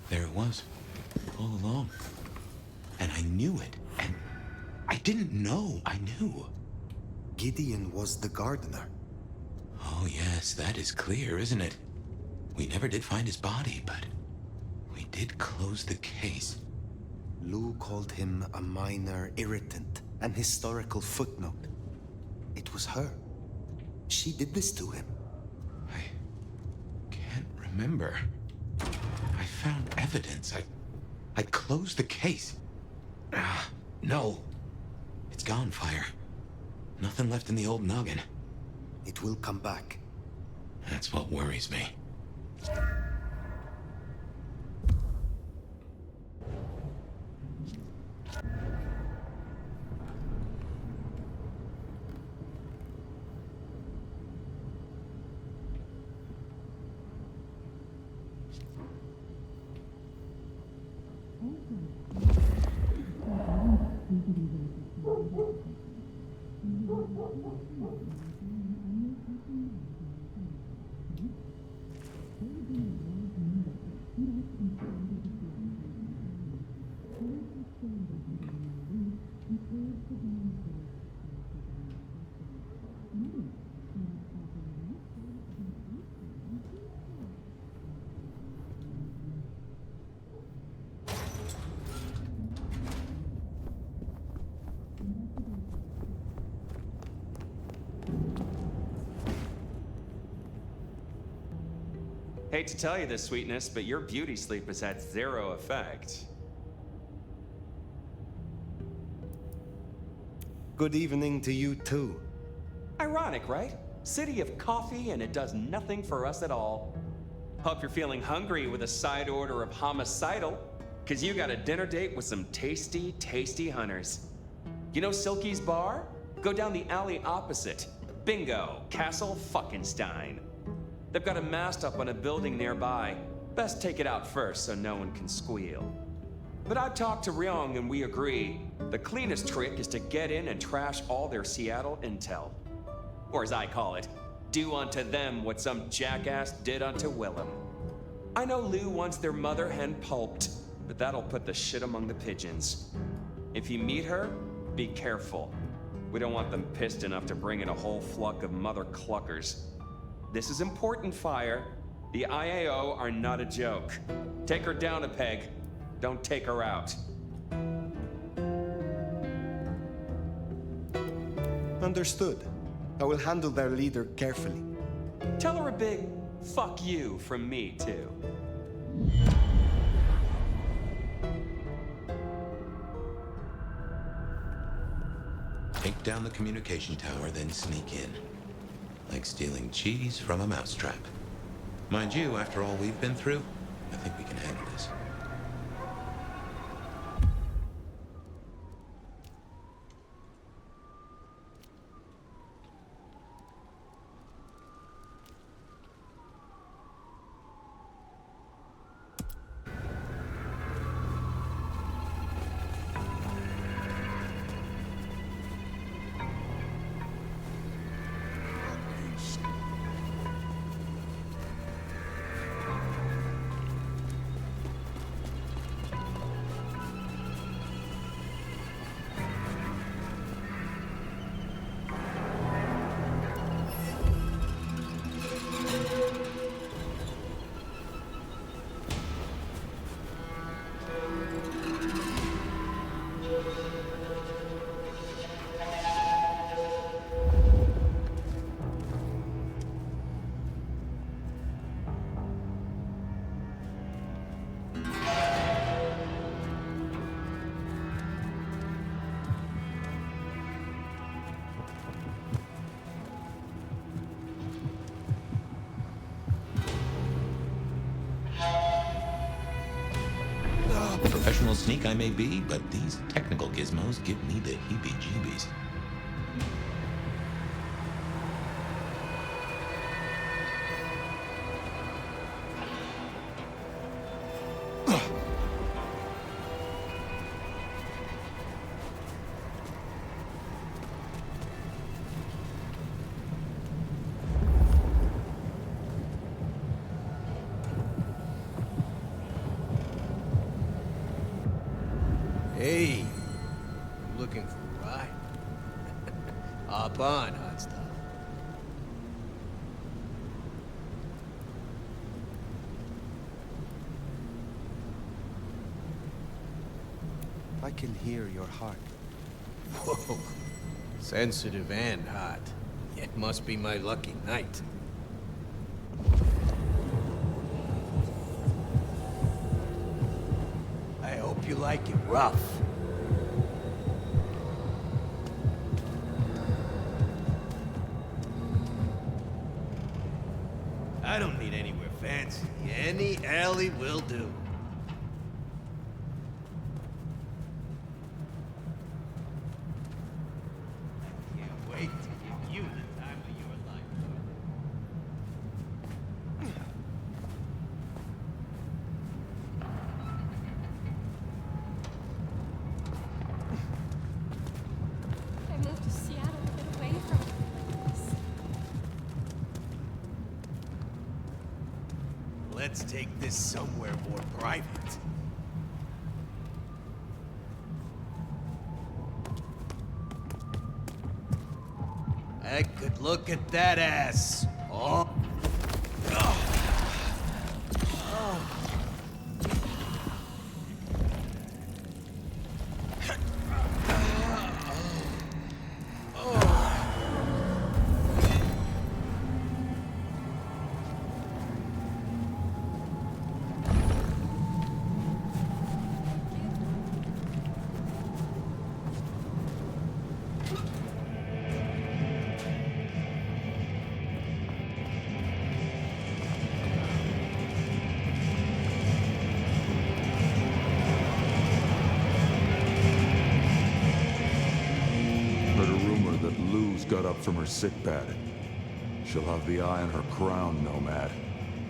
There it was, all along. And I knew it, and I didn't know I knew. Gideon was the gardener. Oh yes, that is clear, isn't it? We never did find his body, but we did close the case. Lou called him a minor irritant, an historical footnote. It was her. She did this to him. I can't remember. I found evidence. I closed the case. No. It's gone, Fire. Nothing left in the old noggin. It will come back. That's what worries me. Hate to tell you this, sweetness, but your beauty sleep has had zero effect. Good evening to you too. Ironic, right? City of coffee and it does nothing for us at all. Hope you're feeling hungry with a side order of homicidal, cause you got a dinner date with some tasty, tasty hunters. You know Silky's bar? Go down the alley opposite. Bingo, Castle Fuckenstein. They've got a mast up on a building nearby. Best take it out first so no one can squeal. But I've talked to Ryong and we agree. The cleanest trick is to get in and trash all their Seattle intel. Or as I call it, do unto them what some jackass did unto Willem. I know Lou wants their mother hen pulped, but that'll put the shit among the pigeons. If you meet her, be careful. We don't want them pissed enough to bring in a whole flock of mother cluckers. This is important, Fire. The IAO are not a joke. Take her down a peg. Don't take her out. Understood. I will handle their leader carefully. Tell her a big fuck you from me, too. Take down the communication tower, then sneak in. Like stealing cheese from a mousetrap. Mind you, after all we've been through, I think we can handle this. Professional sneak I may be, but these technical gizmos give me the heebie-jeebies. Hey, you looking for a ride? Hop on, hot stuff. I can hear your heart. Whoa, sensitive and hot. It must be my lucky night. I hope you like it rough. I don't need anywhere fancy. Any alley will do. I can't wait to give you the time of your life. I moved to Seattle to get away from this. Let's take this somewhere more private. I could look at that ass. Oh. Heard a rumor that Lou's got up from her sickbed. She'll have the eye on her crown, Nomad.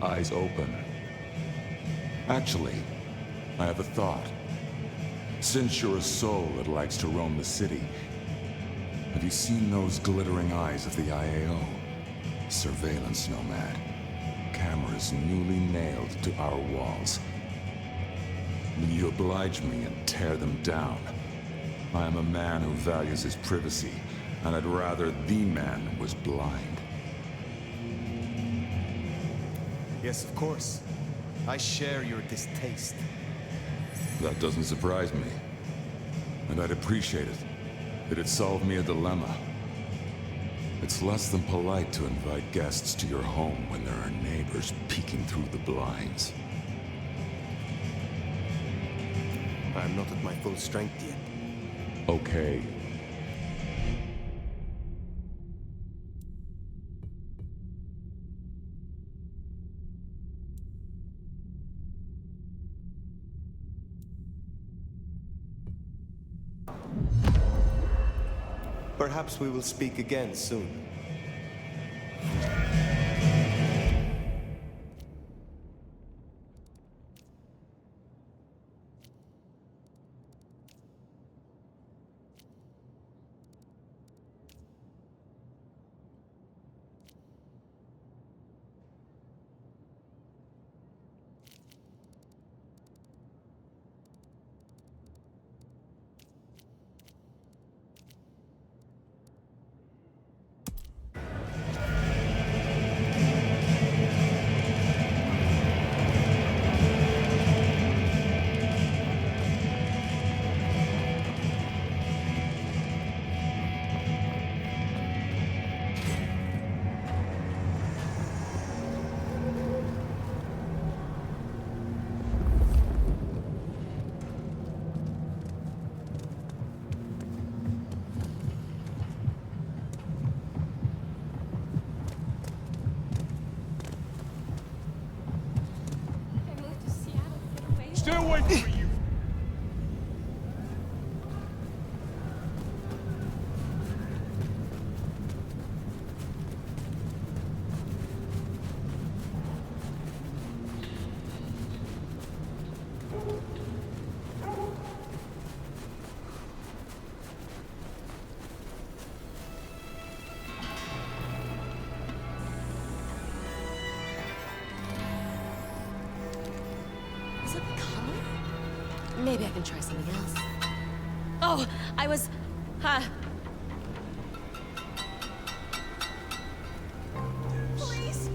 Eyes open. Actually, I have a thought. Since you're a soul that likes to roam the city, have you seen those glittering eyes of the IAO? Surveillance, Nomad. Cameras newly nailed to our walls. Will you oblige me and tear them down? I am a man who values his privacy, and I'd rather the man was blind. Yes, of course. I share your distaste. That doesn't surprise me. And I'd appreciate it. It'd solve me a dilemma. It's less than polite to invite guests to your home when there are neighbors peeking through the blinds. I'm not at my full strength yet. Okay. Perhaps we will speak again soon. I moved to Seattle to get away from Still waiting for you. Is it the color? Maybe I can try something else. Oh, I was... Please?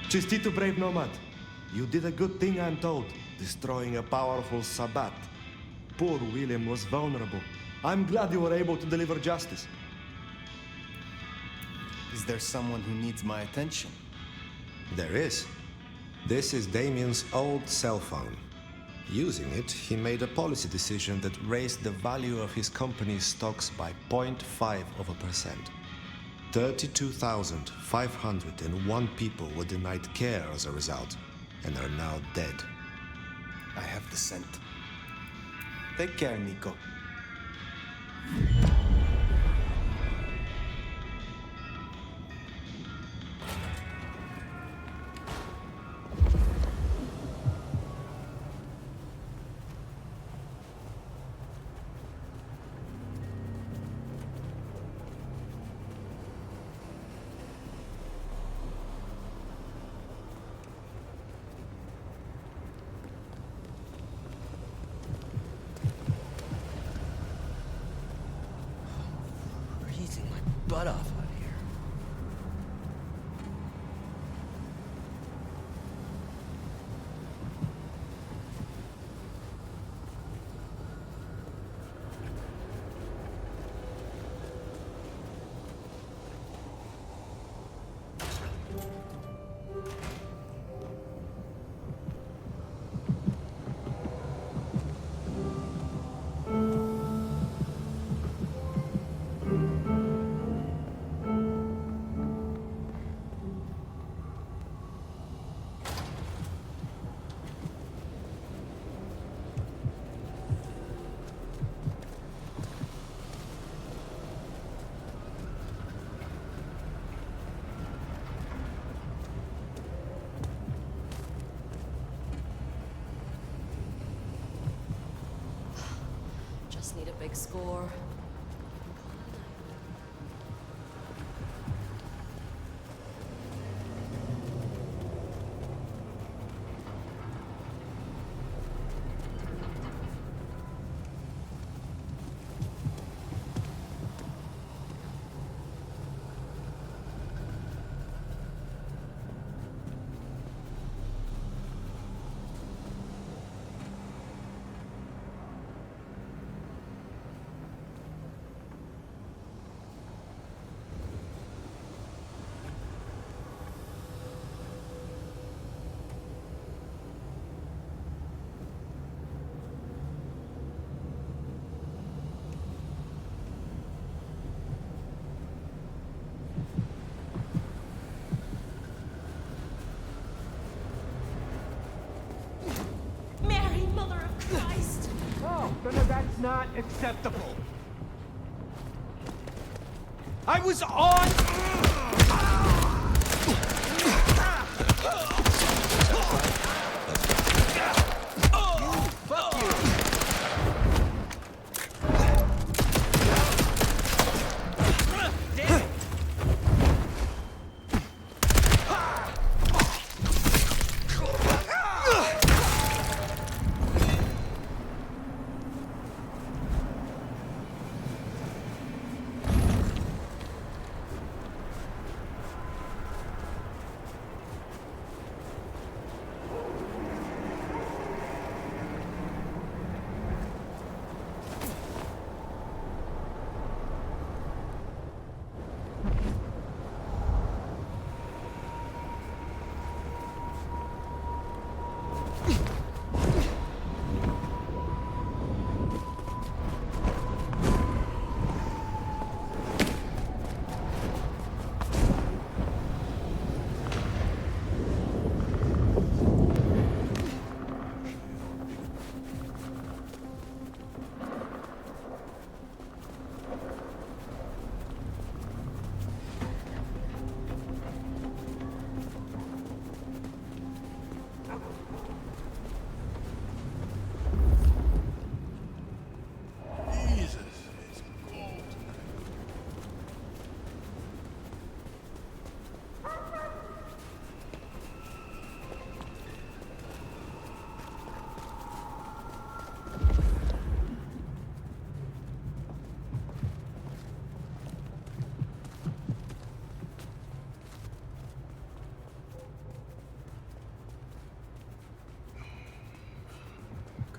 Chistito, brave Nomad. You did a good thing, I'm told, destroying a powerful Sabbat. Poor William was vulnerable. I'm glad you were able to deliver justice. Is there someone who needs my attention? There is. This is Damien's old cell phone. Using it, he made a policy decision that raised the value of his company's stocks by 0.5%. 32,501 people were denied care as a result, and are now dead. I have the scent. Take care, Nico. Freezing my butt off out here. Just need a big score. not acceptable. I was on...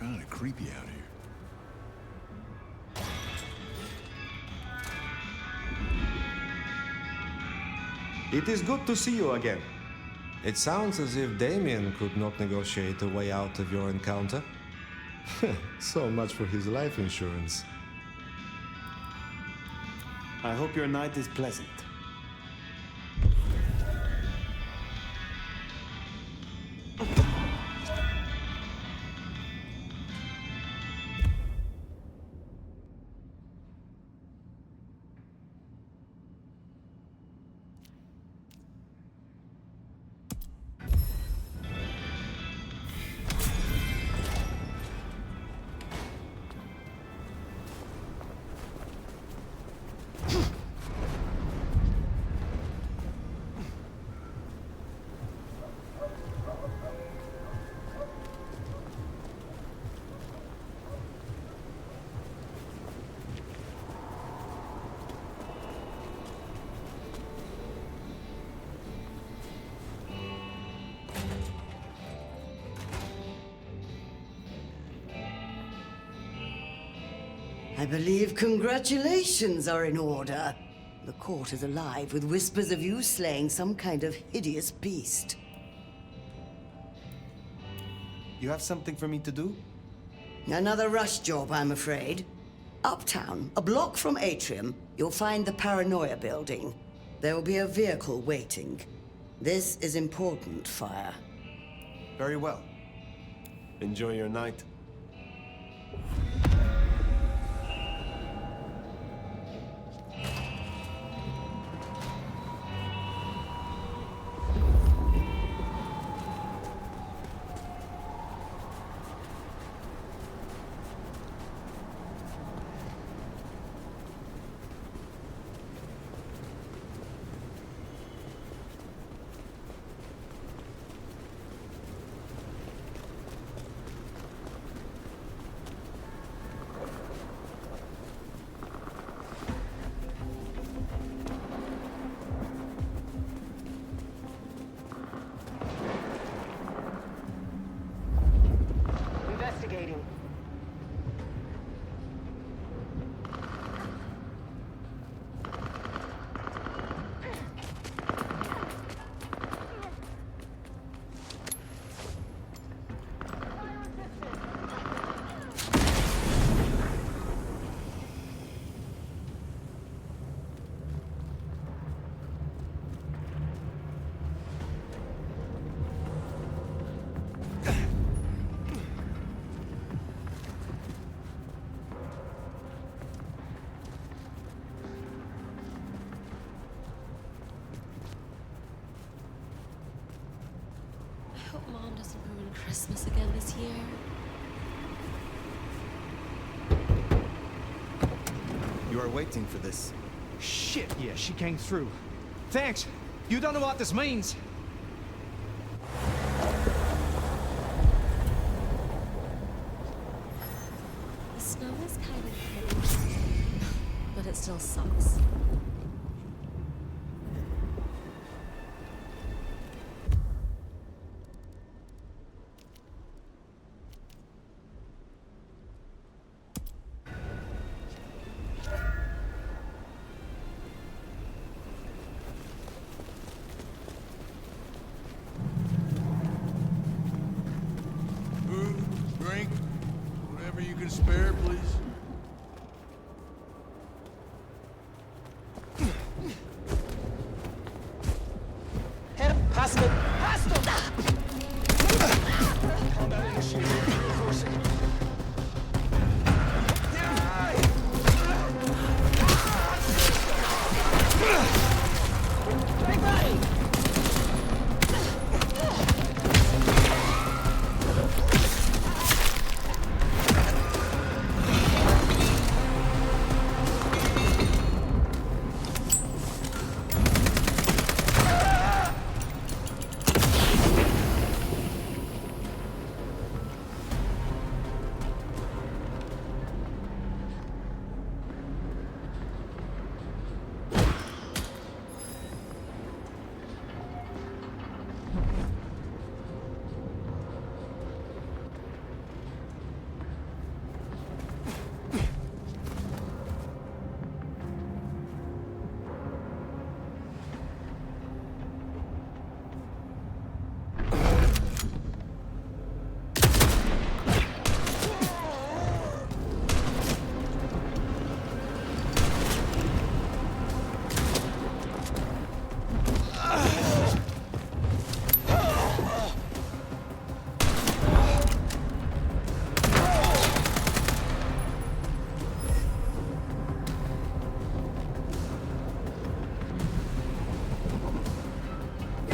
Kinda creepy out here. It is good to see you again. It sounds as if Damien could not negotiate a way out of your encounter. So much for his life insurance. I hope your night is pleasant. I believe congratulations are in order. The court is alive with whispers of you slaying some kind of hideous beast. You have something for me to do? Another rush job, I'm afraid. Uptown, a block from Atrium, you'll find the Paranoia building. There will be a vehicle waiting. This is important, Fire. Very well. Enjoy your night. hope Mom doesn't ruin Christmas again this year. You are waiting for this. Shit, yeah, she came through. Thanks. You don't know what this means. The snow is kind of pretty, but it still sucks. Drink, whatever you can spare, please. Pass it! Pass it! Combat initiated. Reinforcing. Hey, buddy!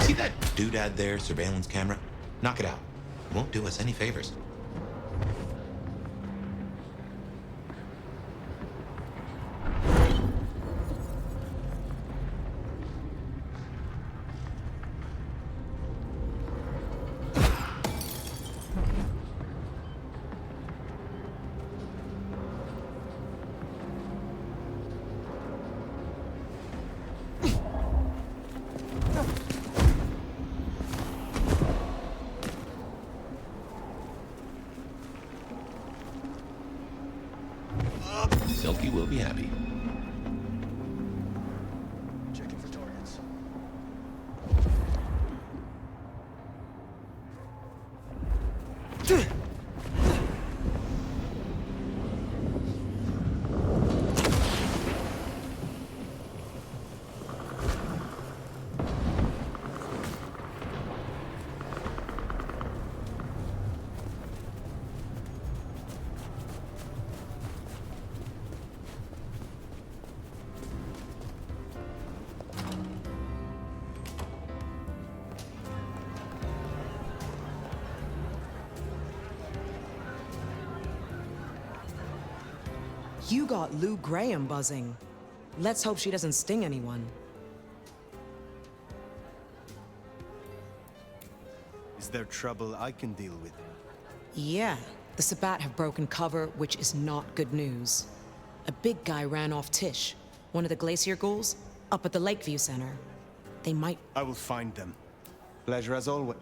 See that doodad there, surveillance camera? Knock it out. It won't do us any favors. Silky will be happy. Checking for targets. You got Lou Graham buzzing. Let's hope she doesn't sting anyone. Is there trouble I can deal with? Yeah, the Sabbat have broken cover, which is not good news. A big guy ran off Tish, one of the Glacier ghouls, up at the Lakeview Center. They might... I will find them. Pleasure as always.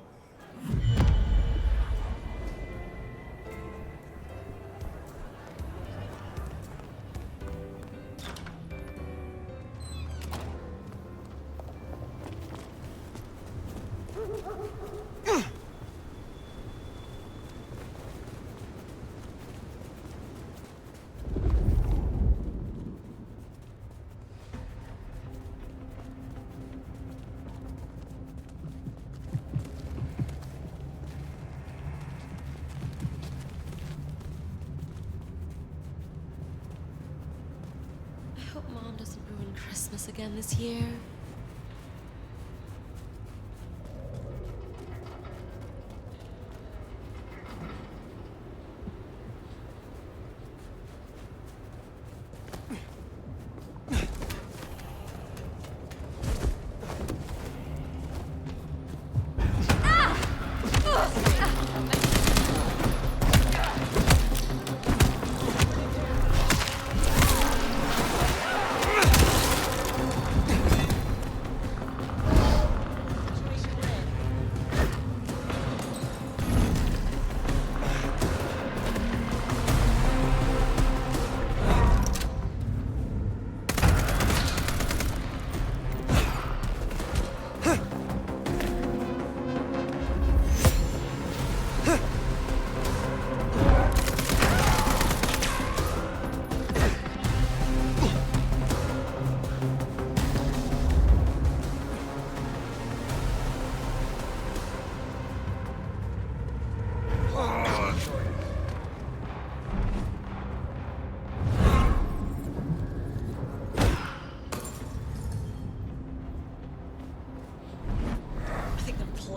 I hope Mom doesn't ruin Christmas again this year.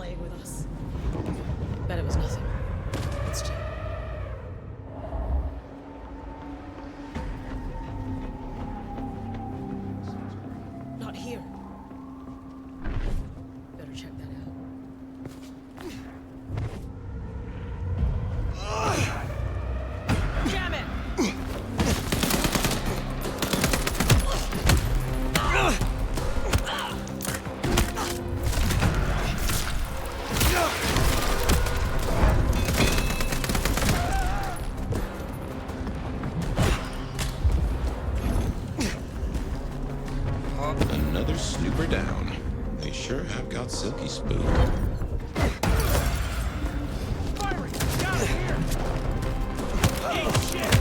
playing with us. Bet it was nothing. Let's check. Not here. Better check that out. Jam it! Another snooper down. They sure have got Silky spooked. Firing! Down here! Eat shit!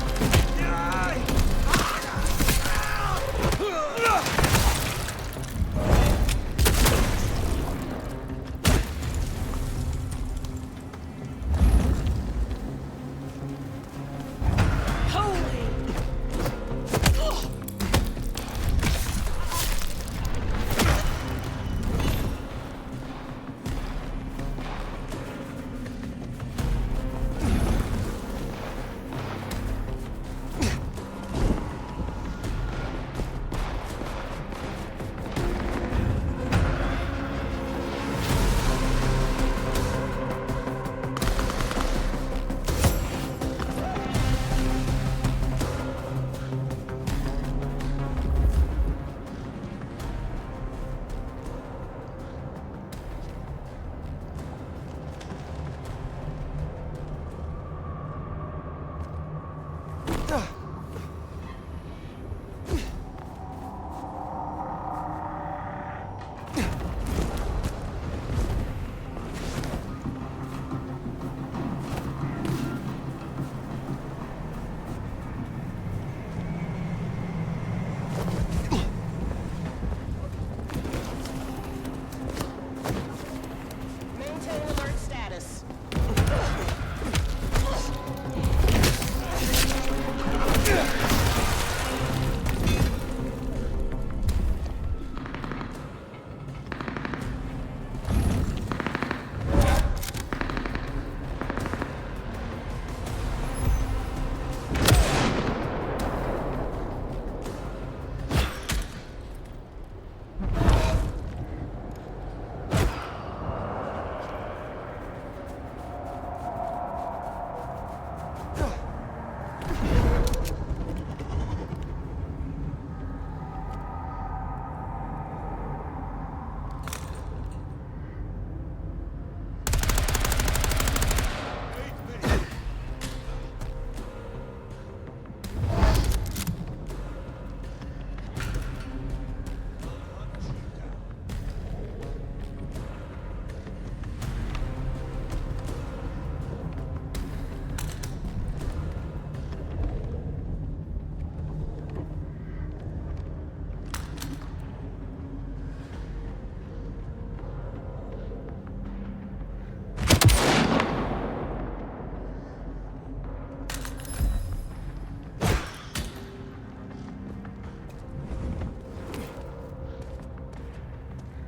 Maintain alert status.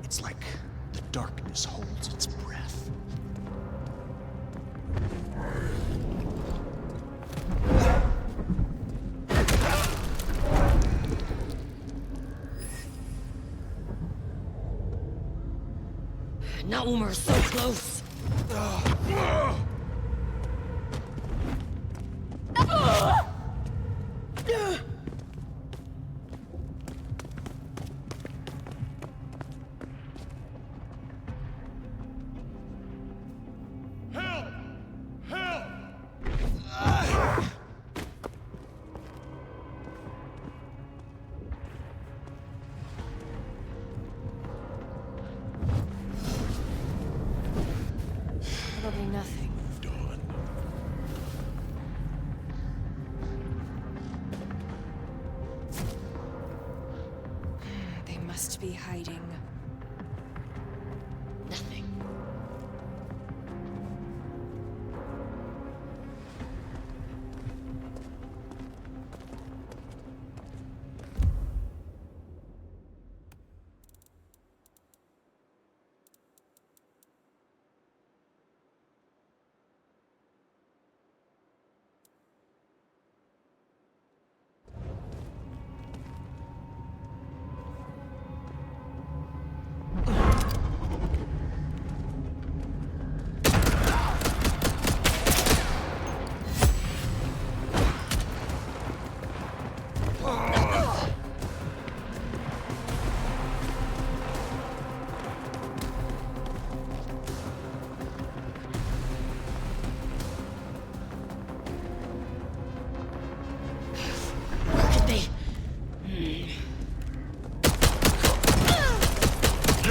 It's like the darkness holds its breath. Now Umar's so close. Probably nothing. They must be hiding. Nothing.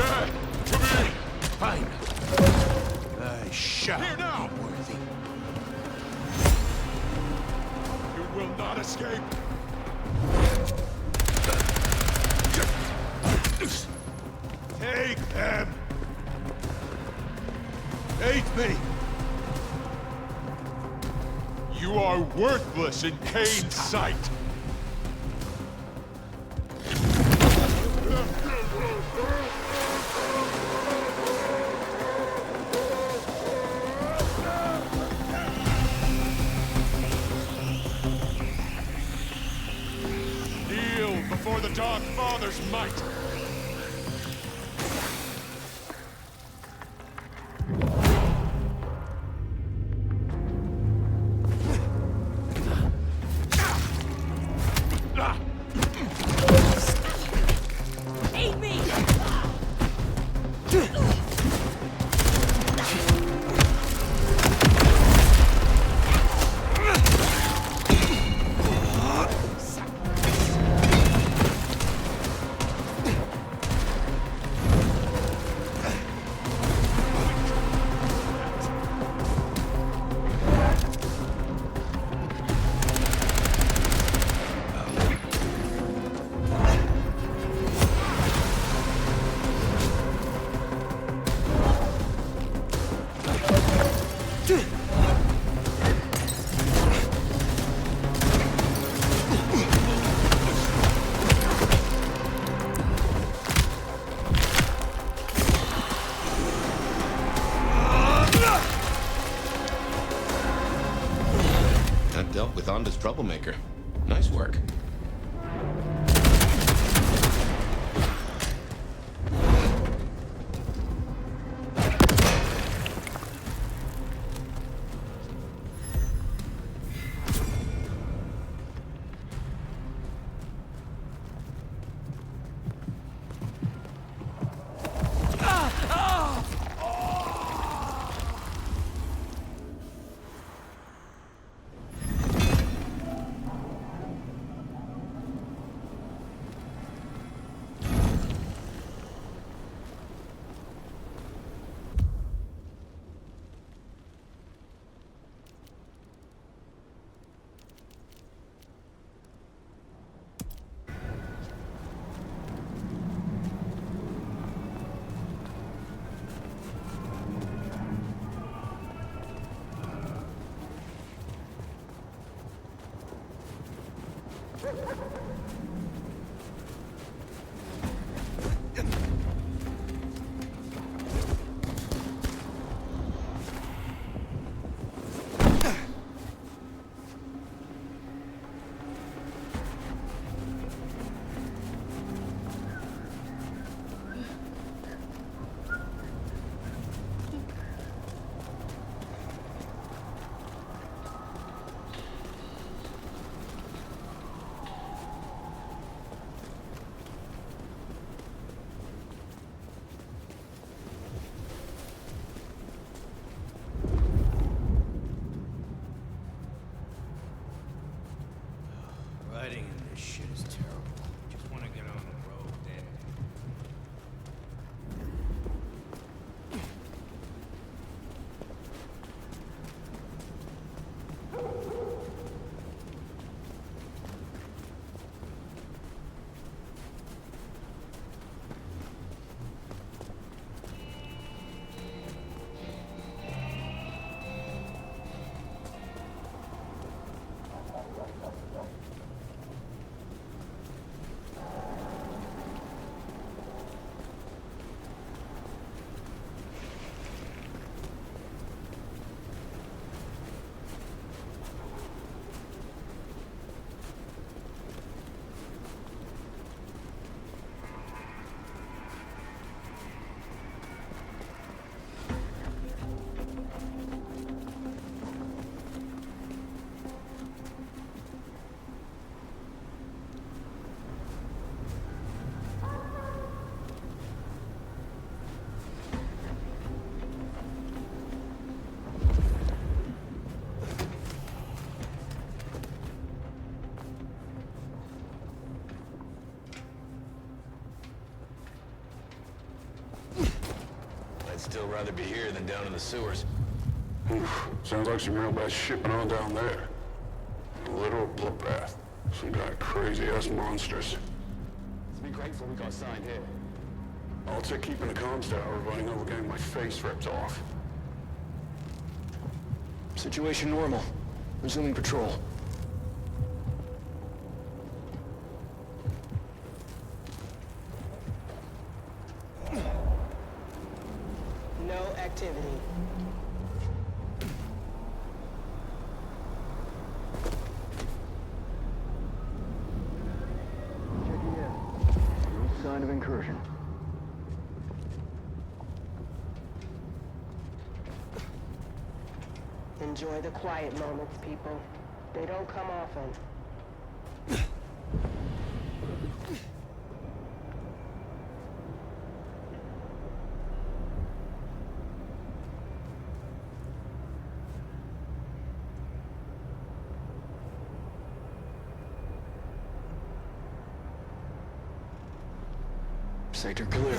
Dad, come here! Fine. I shall Here now! be worthy. You will not escape! Take them! Take me! You are worthless in Kane's sight! Kneel before the Dark Father's might! Aid me! That dealt with Onda's troublemaker. Nice work. still rather be here than down in the sewers. Oof, sounds like some real bad shipping on down there. A literal bloodbath. Some kind of crazy-ass monsters. Let's be grateful we got signed here. I'll take keeping the comms tower running over getting my face ripped off. Situation normal. Resuming patrol. No activity. Checking in. No sign of incursion. Enjoy the quiet moments, people. They don't come often. Sector clear.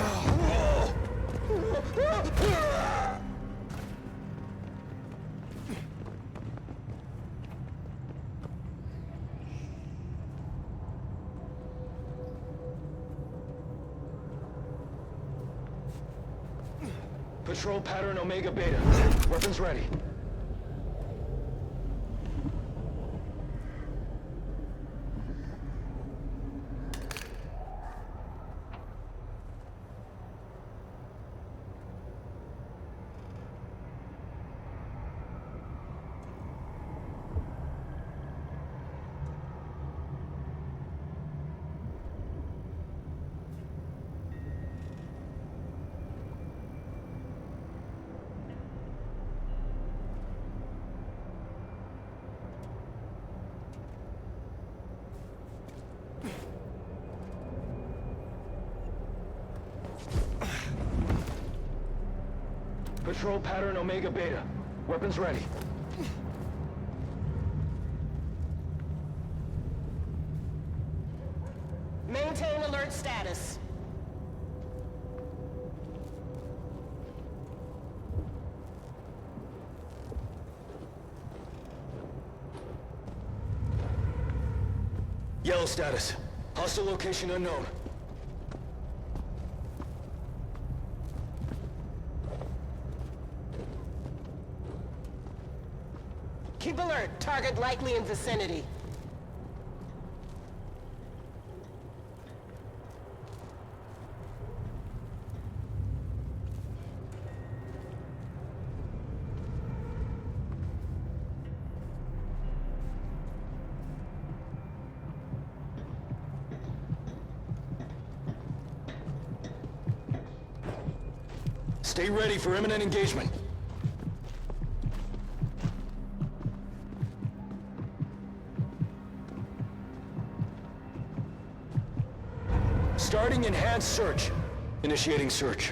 Patrol pattern Omega Beta. Weapons ready. Patrol pattern Omega Beta. Weapons ready. Maintain alert status. Yellow status. Hostile location unknown. Keep alert. Target likely in vicinity. Stay ready for imminent engagement. Starting enhanced search. Initiating search.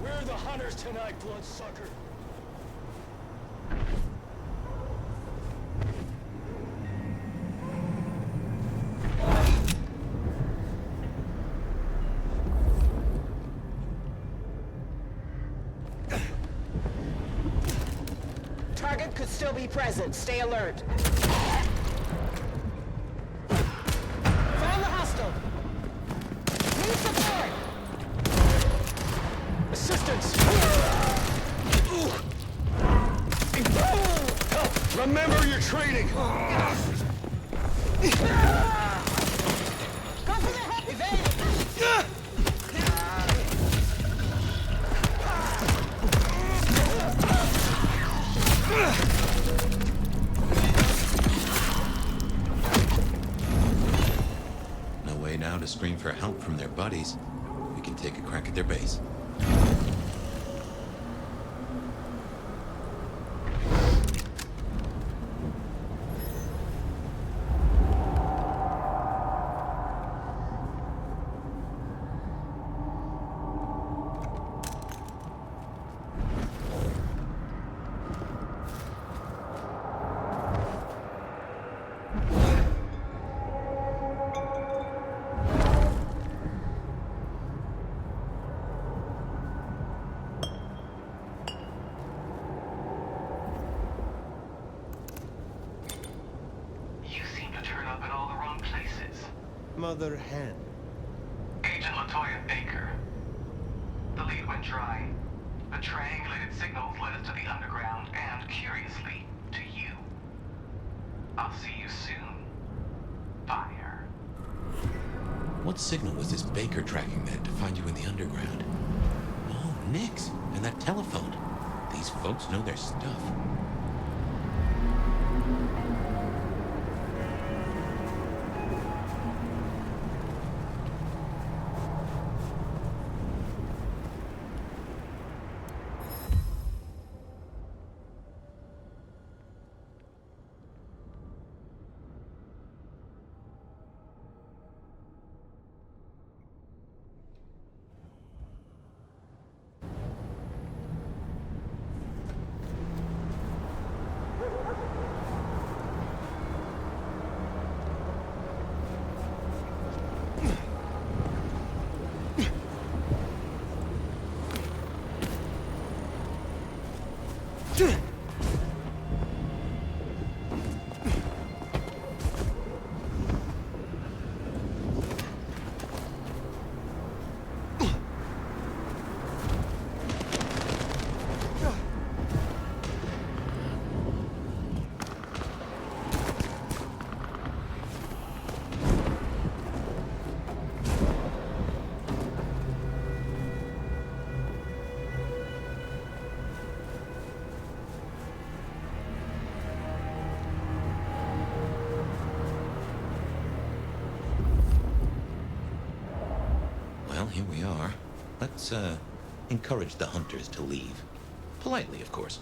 We're the hunters tonight, bloodsucker. Target could still be present. Stay alert. Found the hostile. now to scream for help from their buddies, we can take a crack at their base. Mother hen. Agent LaToya Baker. The lead went dry. The triangulated signals led us to the underground and, curiously, to you. I'll see you soon. Fire. What signal was this Baker tracking then to find you in the underground? Oh, Nix, and that telephone. These folks know their stuff. Well, here we are. Let's, encourage the hunters to leave. Politely, of course.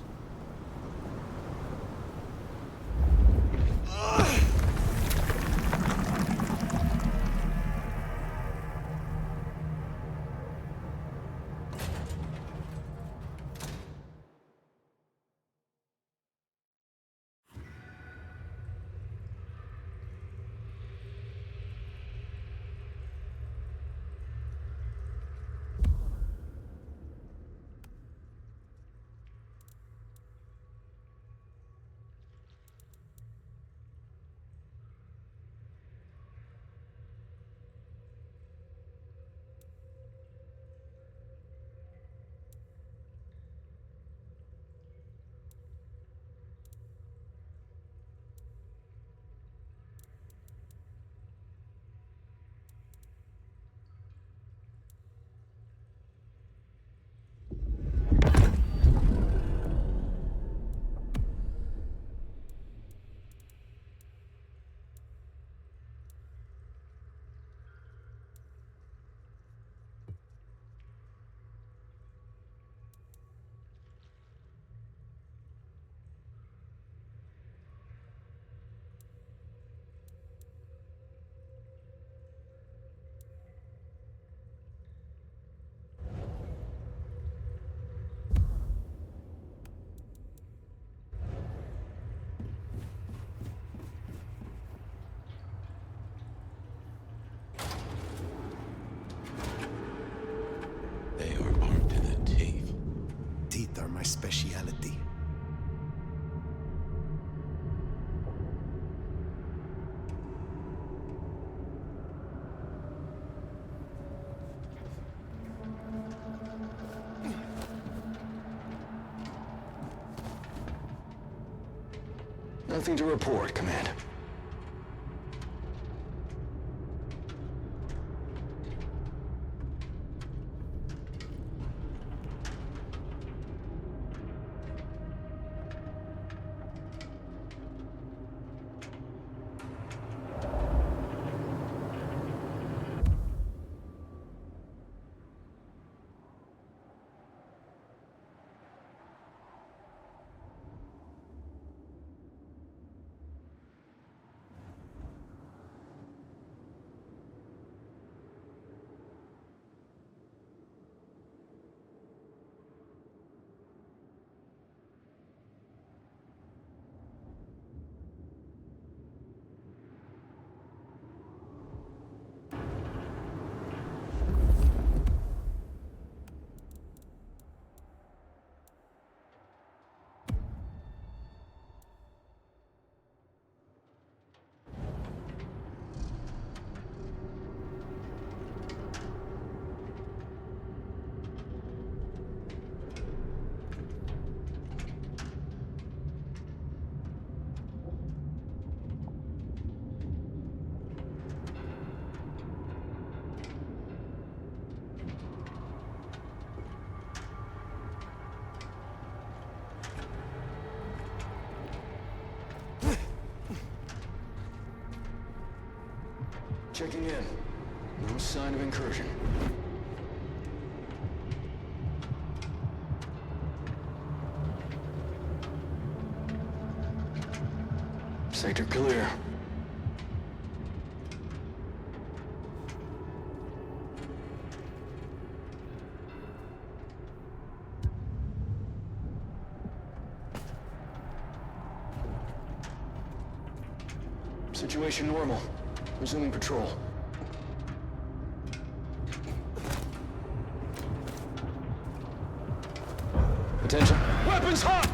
My speciality. Nothing to report, Command. Checking in. No sign of incursion. Sector clear. Situation normal. Resuming patrol. Attention. Weapons hot!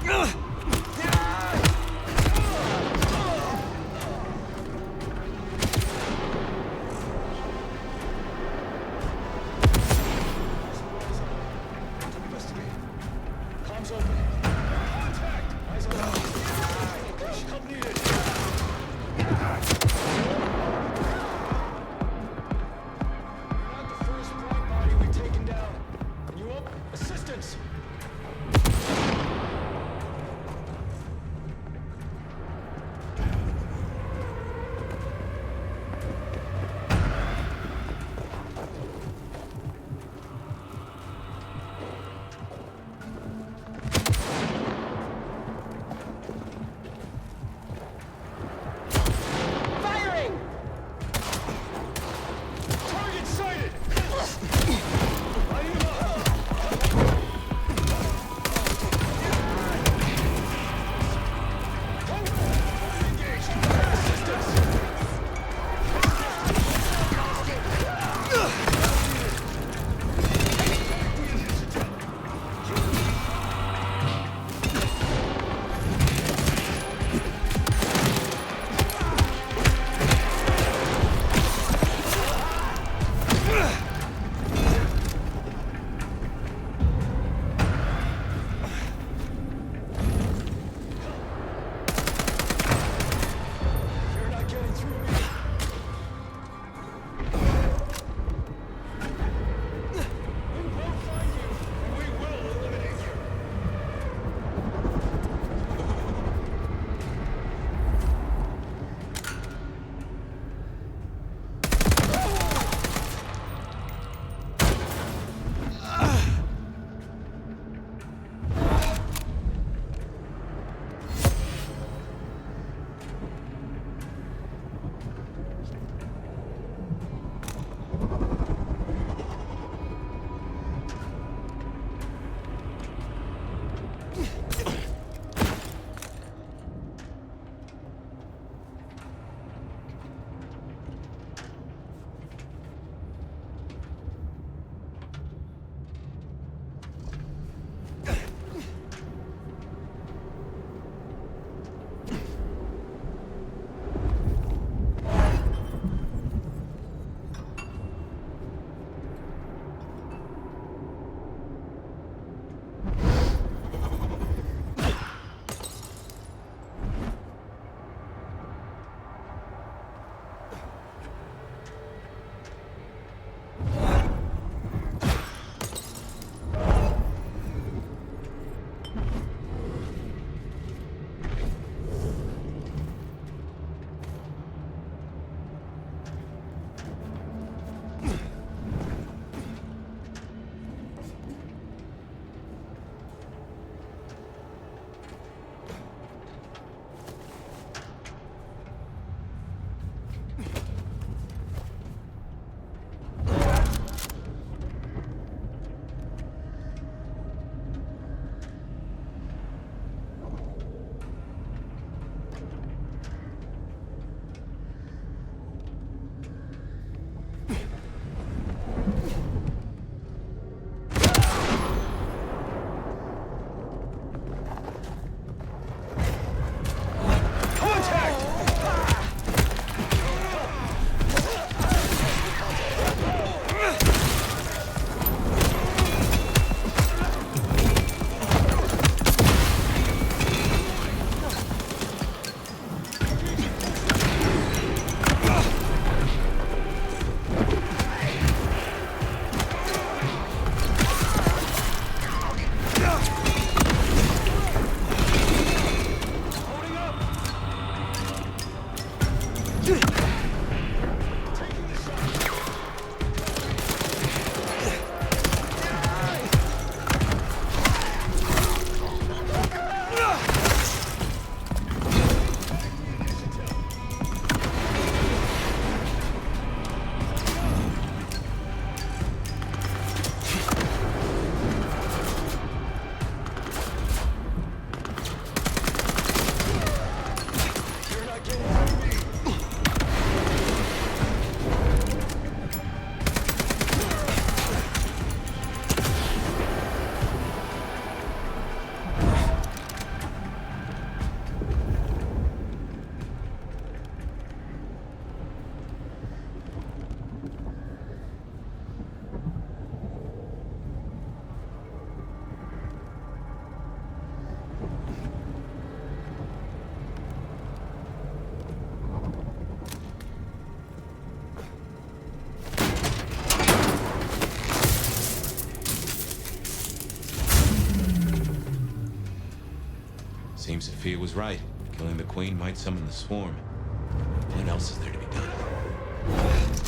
Sophia was right. Killing the Queen might summon the swarm. What else is there to be done?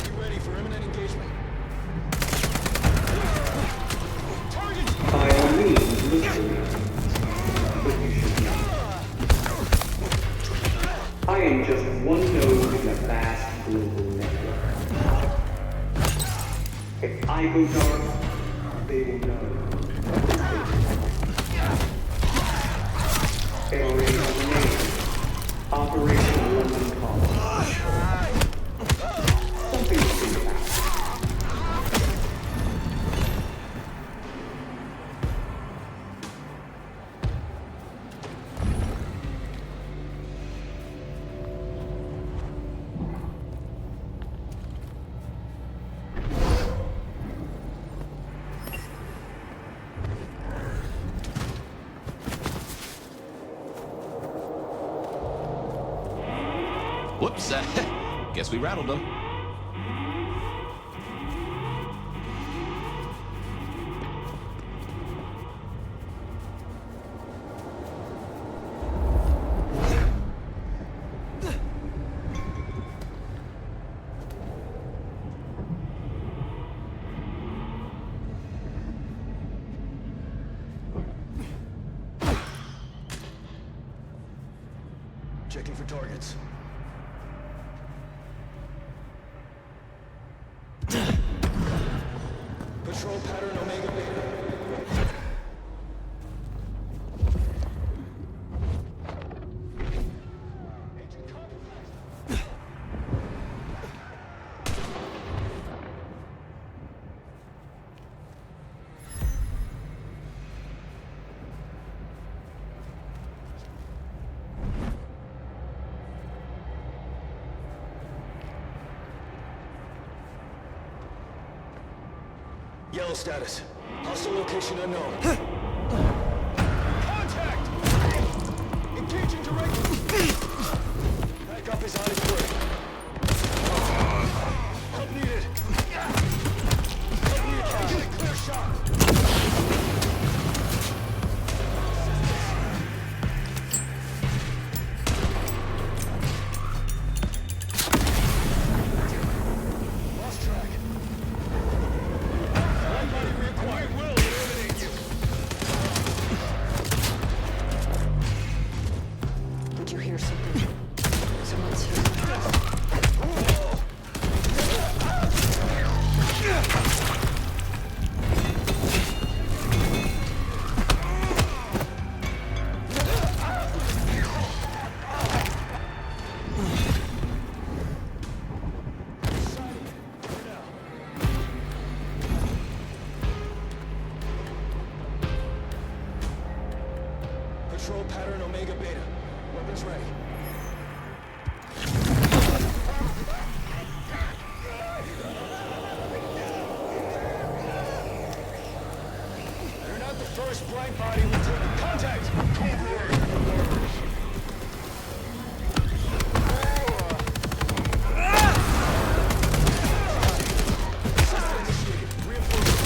Be ready for imminent engagement. By all means, listen. But you should not. I am just one node in a vast global network. If I go dark, they will know. Area name. Operation London College. Something to think about. Whoops, guess we rattled them. Checking for targets. Patrol pattern Omega Beta. Yellow status. Hostile location unknown. Contact! Engaging directly. Backup is on its way. Help needed. Help needed. Get a clear shot. Lost track. Did you hear something? Someone's here. Patrol pattern Omega Beta. Weapons ready. You're not the first blind body we take. Contact! System initiated. Reinforcement.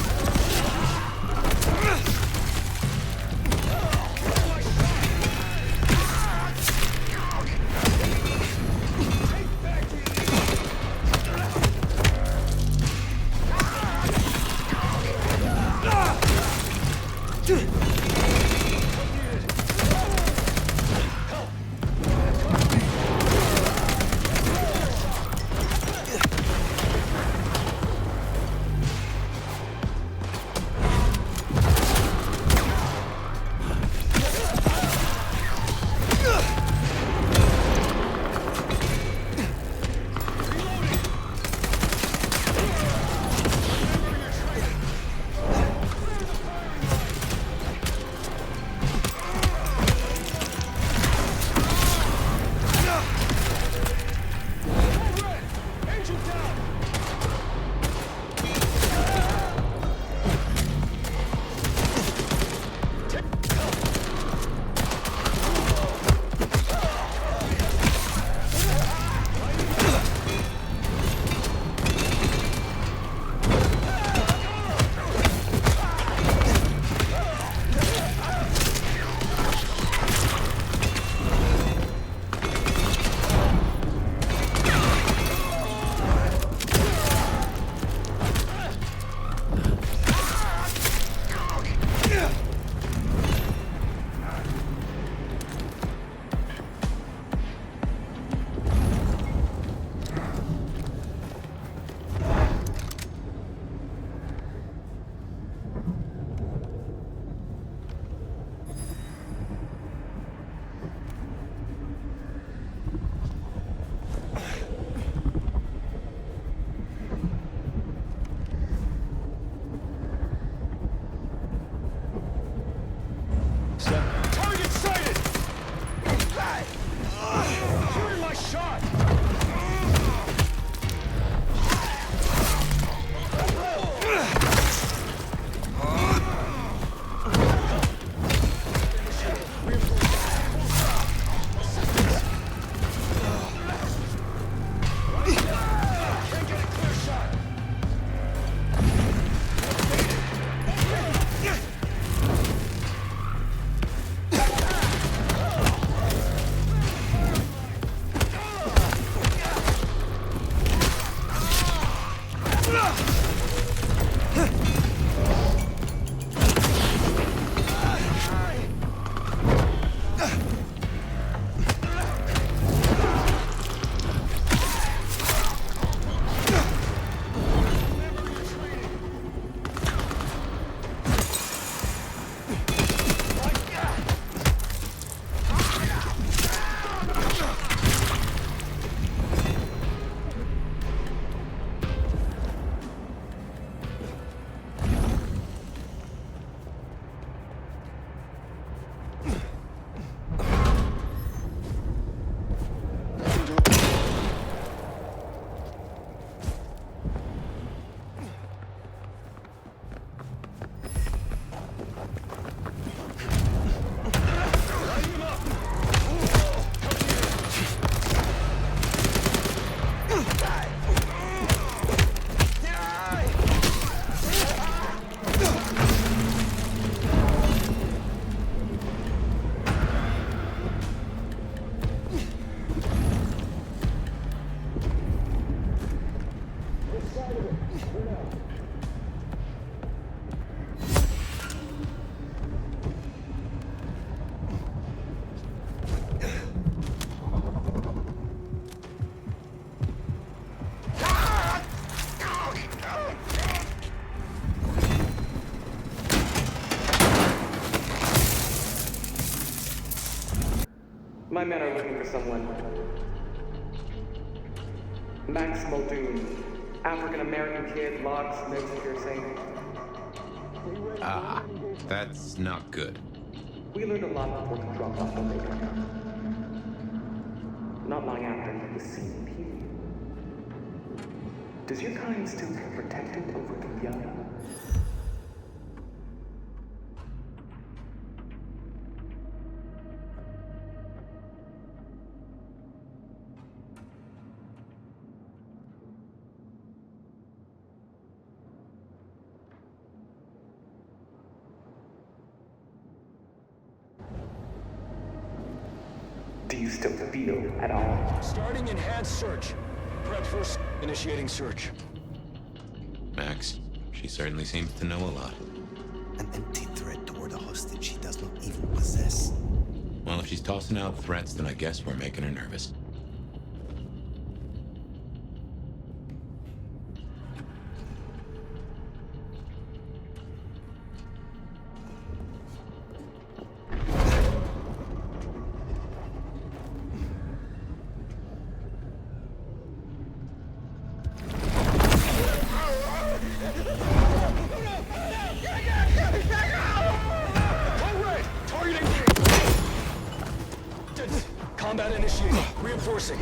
My men are looking for someone. Max Muldoon, African-American kid, locksmith, piercing. Ah, that's not good. We learned a lot before he dropped off the Baker. Not long after he was seen peeling. Does your kind still feel protected over the young? Do you still feel at all? Starting enhanced search. Prep for initiating search. Max, she certainly seems to know a lot. An empty threat toward a hostage she does not even possess. Well, if she's tossing out threats, then I guess we're making her nervous. Combat initiated. Reinforcing.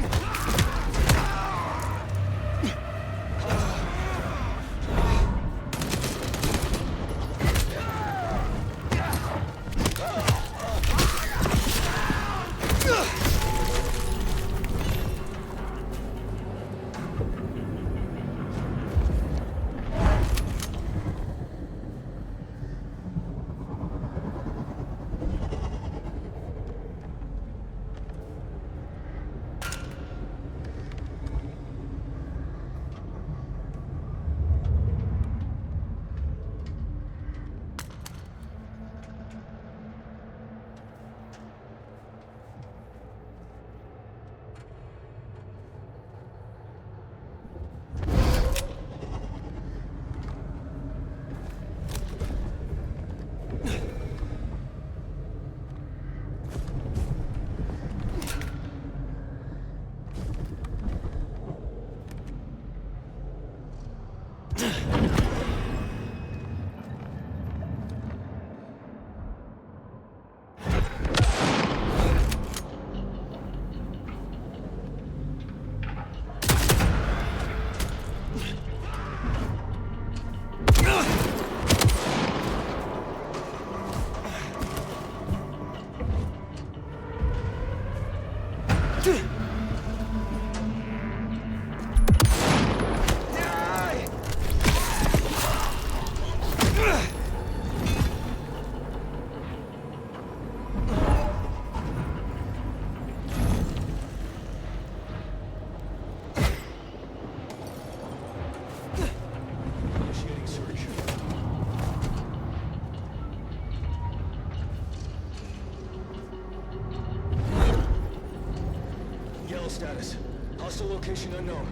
Status. Hostile location unknown.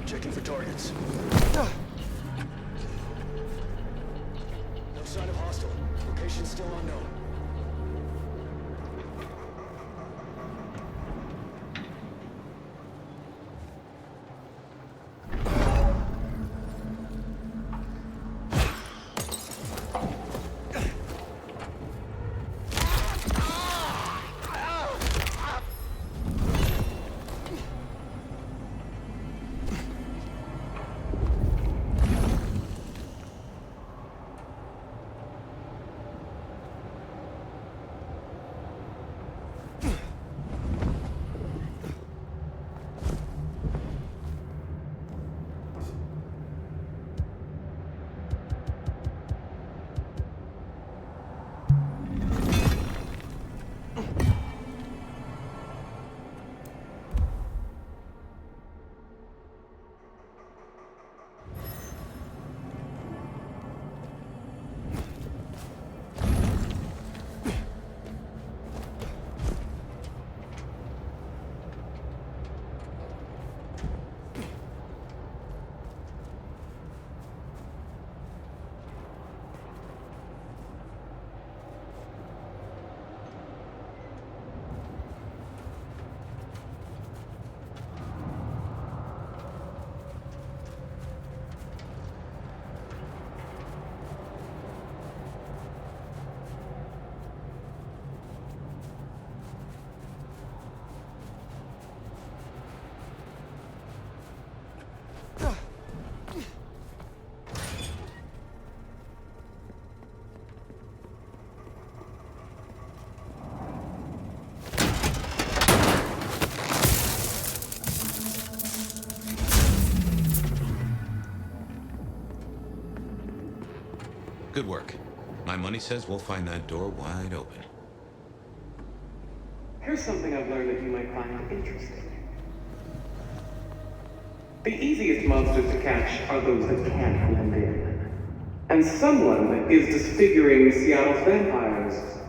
Checking for targets. No sign of hostile. Location still unknown. Good work. My money says we'll find that door wide open. Here's something I've learned that you might find interesting. The easiest monsters to catch are those that can't blend in. And someone is disfiguring Seattle's vampires.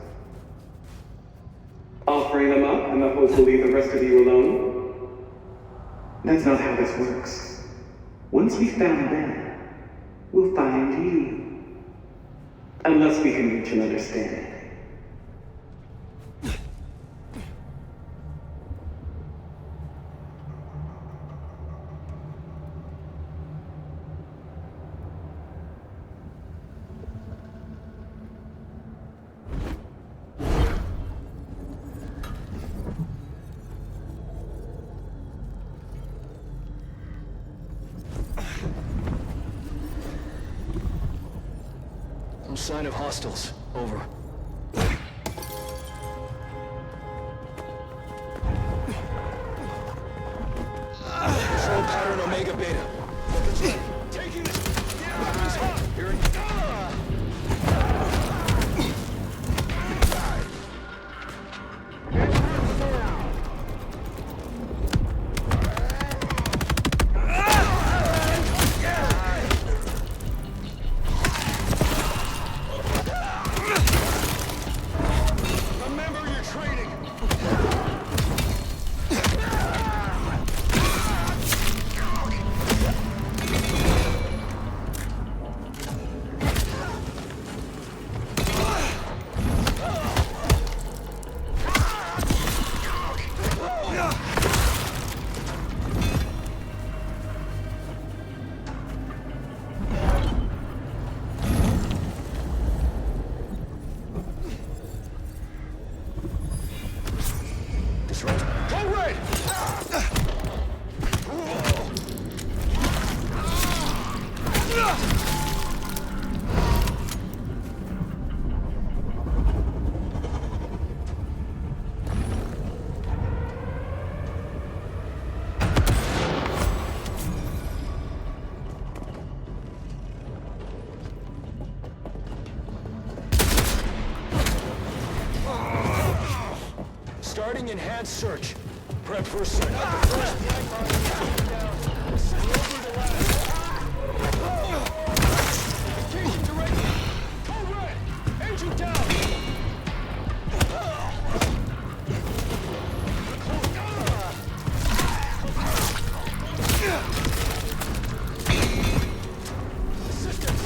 Offering them up in the hope to leave the rest of you alone? That's not how this works. Once we found them, we'll find you. Unless we can reach an understanding. No sign of hostiles. Over. Control pattern Omega Beta. Weapons ready. Taking this. Enemy's hot. Hearing. Remember your training. Go red! Starting enhanced search. Prep for search. Not the first blind body down. Over the ladder. Engaging directly. Go red! Engine down! Assistance!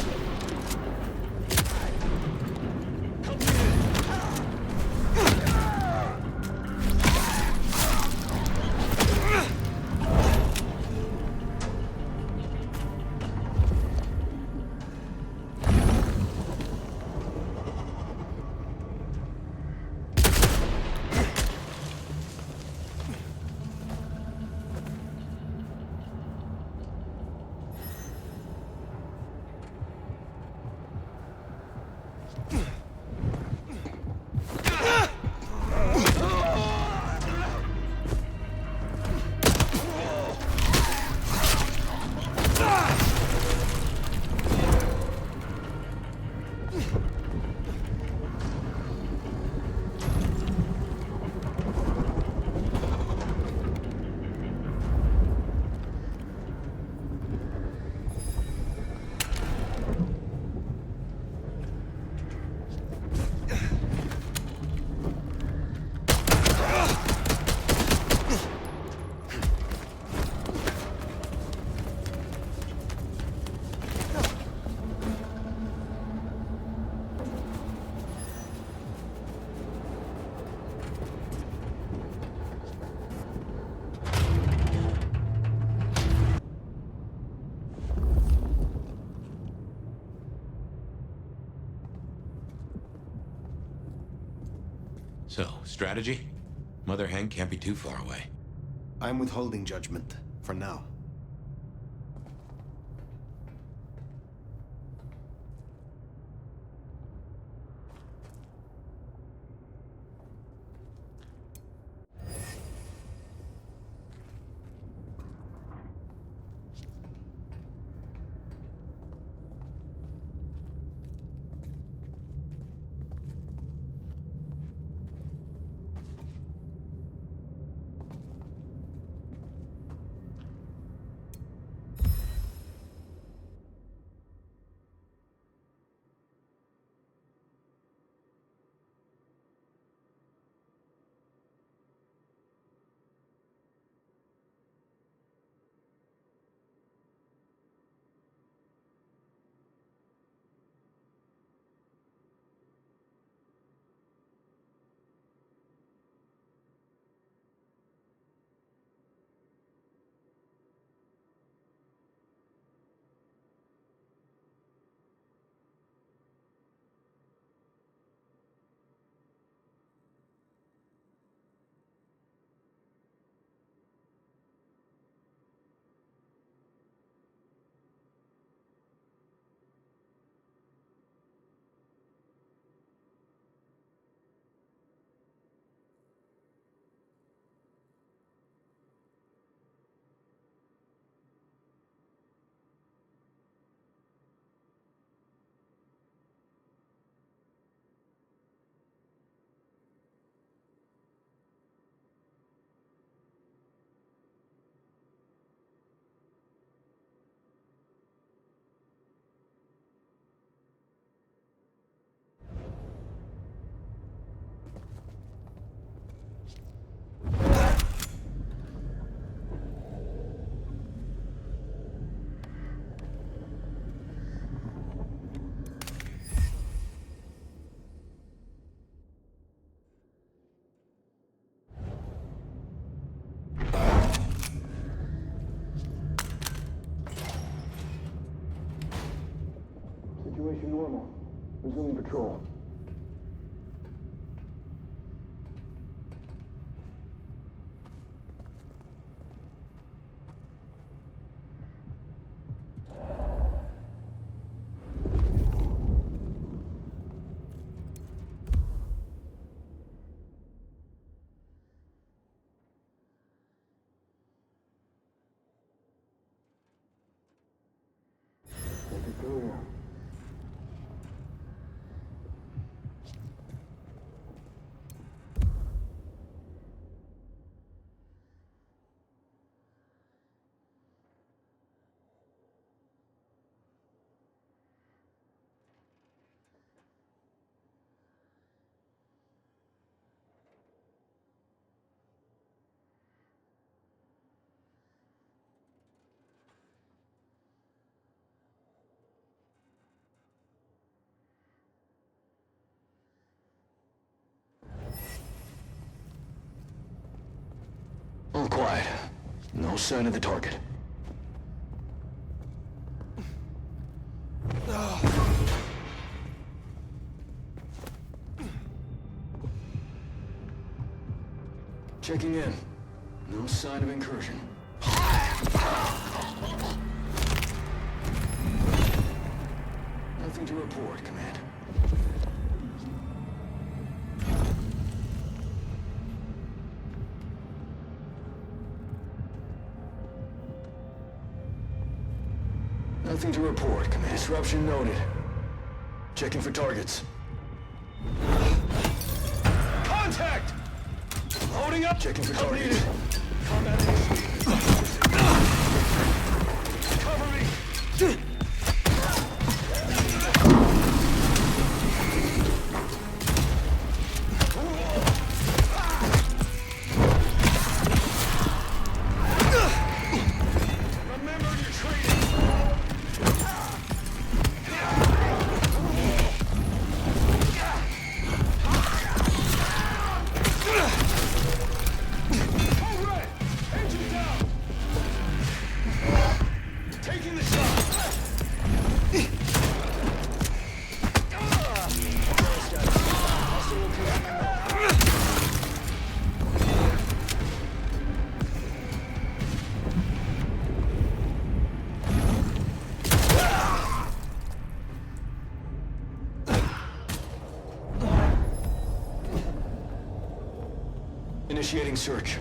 So, strategy? Mother Hen can't be too far away. I'm withholding judgment, for now. Situation normal. Resuming patrol. All quiet. No sign of the target. Checking in. No sign of incursion. Nothing to report, Command. Nothing to report, Command. Disruption noted. Checking for targets. Contact! Loading up! Checking for targets. Combat initiated. Cover me! Initiating search.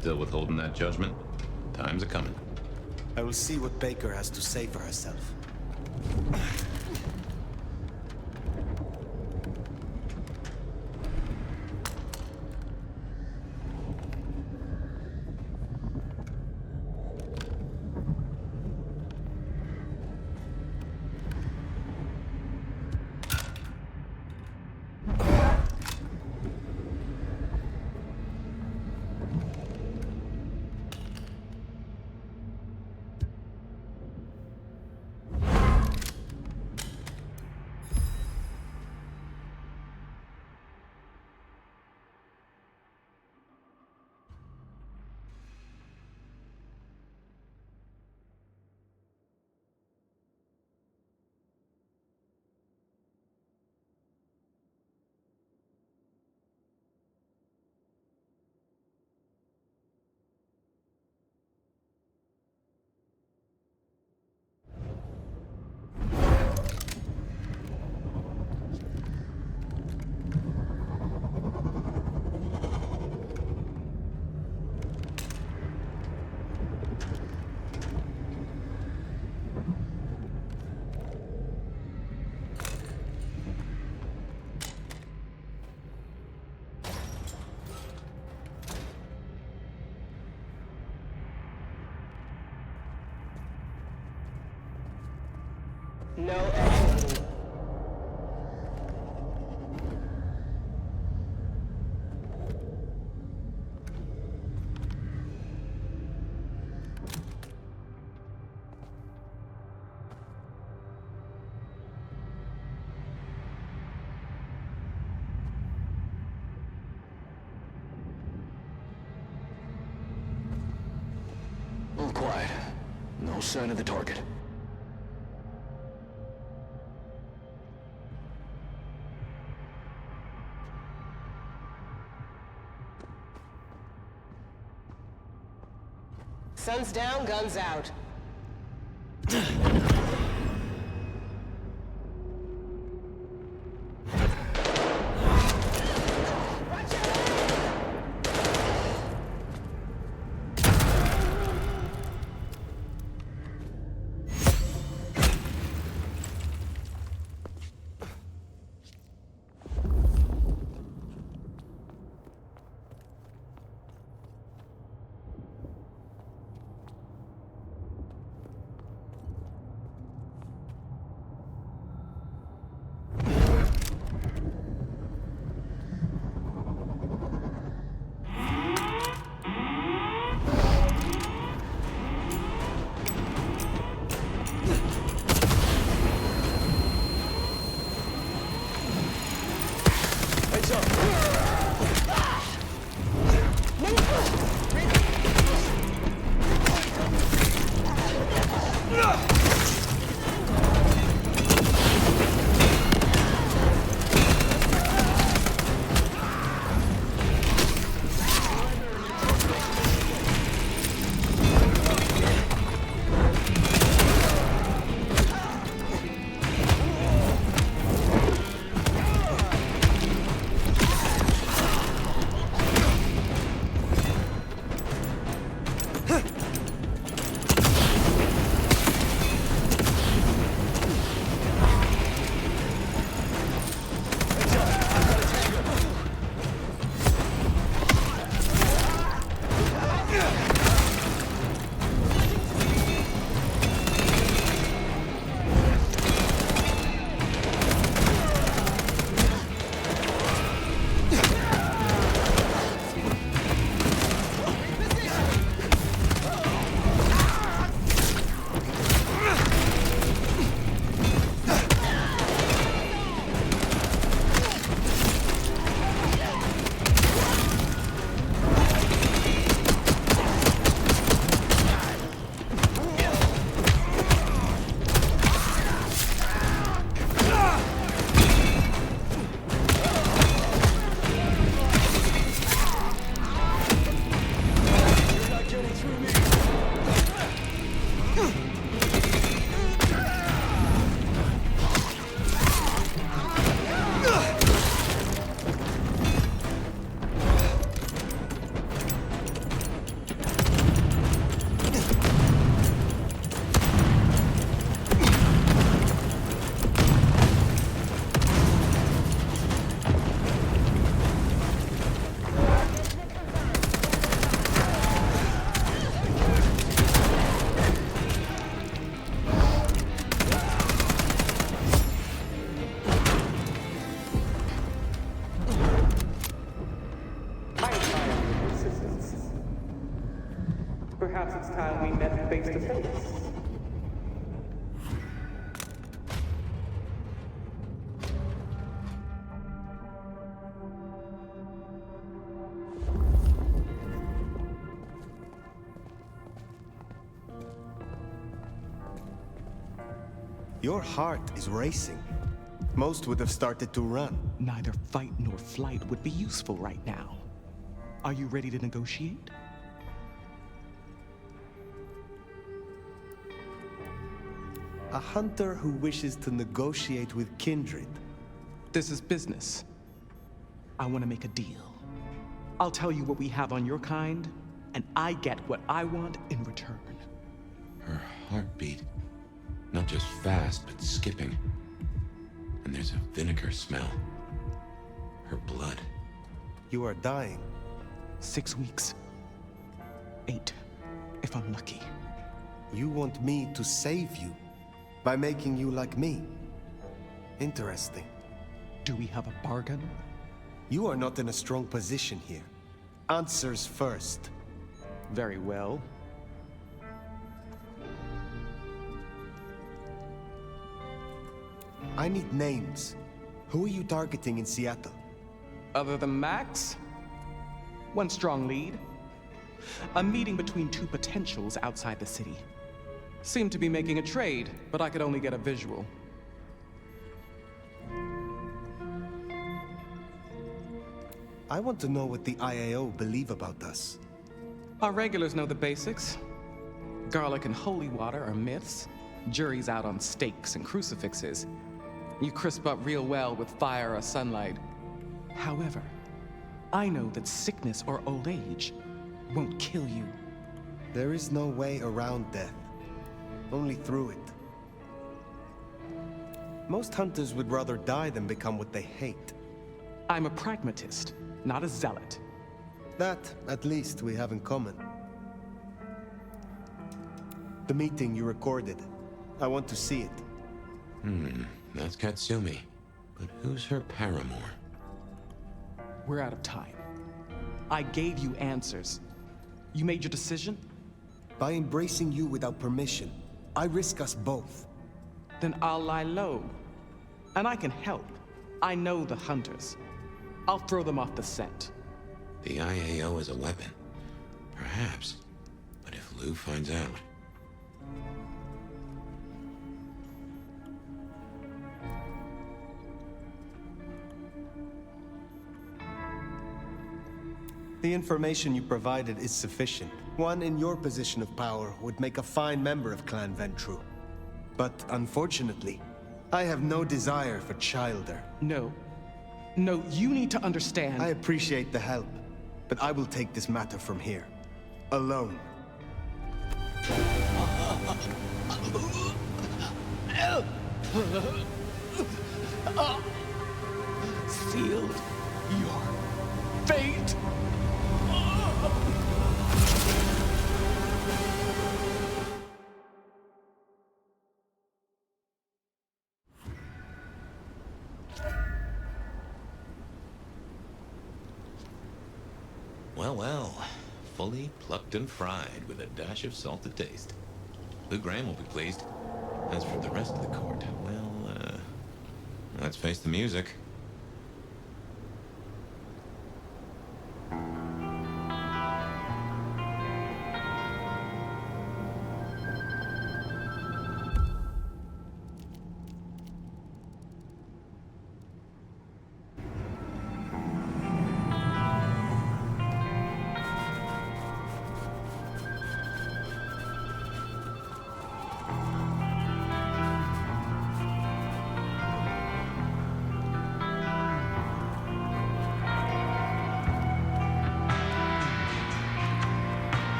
Still withholding that judgment? Time's a-coming. I will see what Baker has to say for herself. No escalating. All quiet. No sign of the target. Sun's down, guns out. Perhaps it's time we met face to face. Your heart is racing. Most would have started to run. Neither fight nor flight would be useful right now. Are you ready to negotiate? A hunter who wishes to negotiate with kindred. This is business. I want to make a deal. I'll tell you what we have on your kind, and I get what I want in return. Her heartbeat. Not just fast, but skipping. And there's a vinegar smell. Her blood. You are dying. 6 weeks. 8, if I'm lucky. You want me to save you? By making you like me. Interesting. Do we have a bargain? You are not in a strong position here. Answers first. Very well. I need names. Who are you targeting in Seattle? Other than Max? One strong lead. A meeting between two potentials outside the city. Seemed to be making a trade, but I could only get a visual. I want to know what the IAO believe about us. Our regulars know the basics. Garlic and holy water are myths. Jury's out on stakes and crucifixes. You crisp up real well with fire or sunlight. However, I know that sickness or old age won't kill you. There is no way around death. Only through it. Most hunters would rather die than become what they hate. I'm a pragmatist, not a zealot. That, at least, we have in common. The meeting you recorded. I want to see it. That's Katsumi. But who's her paramour? We're out of time. I gave you answers. You made your decision? By embracing you without permission, I risk us both. Then I'll lie low. And I can help. I know the hunters. I'll throw them off the scent. The IAO is a weapon. Perhaps. But if Lou finds out... The information you provided is sufficient. One in your position of power would make a fine member of Clan Ventru. But unfortunately, I have no desire for Childer. No. No, you need to understand. I appreciate the help, but I will take this matter from here. Alone. Sealed your fate. Well, well. Fully plucked and fried with a dash of salt to taste. Lou Graham will be pleased. As for the rest of the court, well, let's face the music.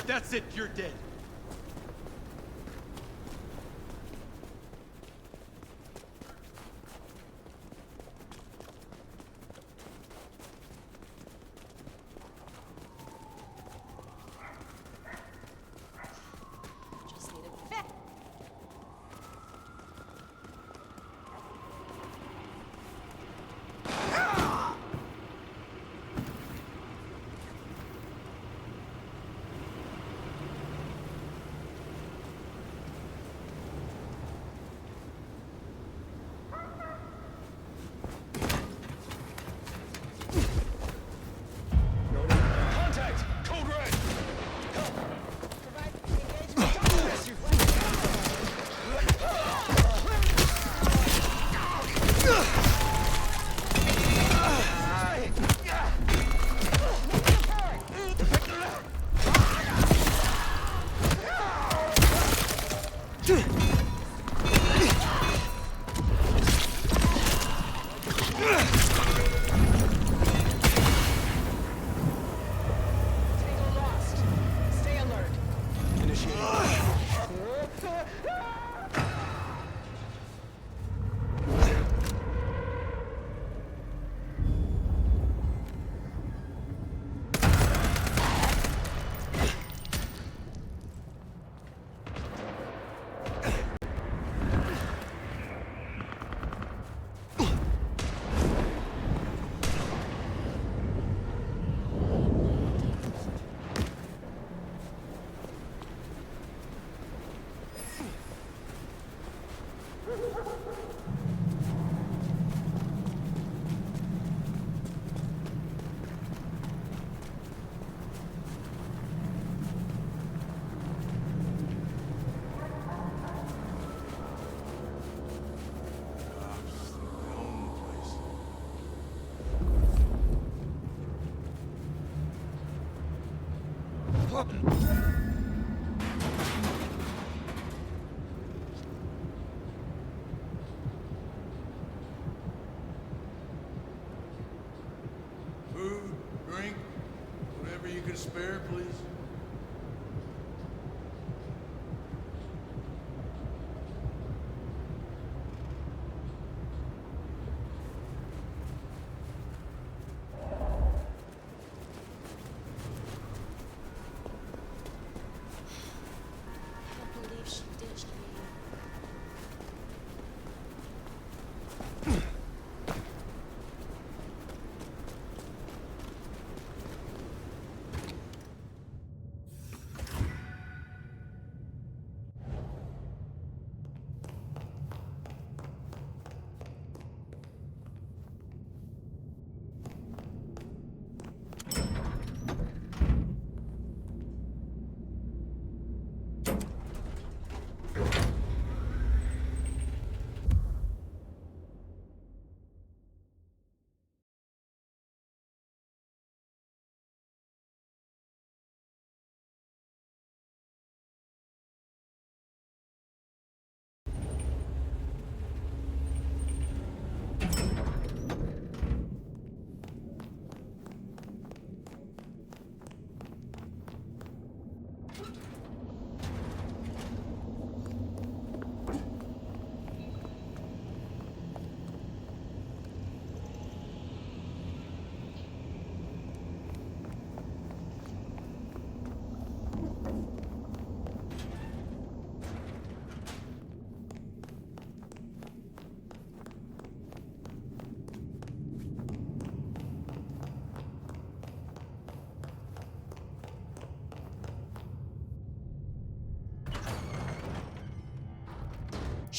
That's it, you're dead. Stay alert. Food, drink, whatever you can spare, please. I can't believe she ditched me.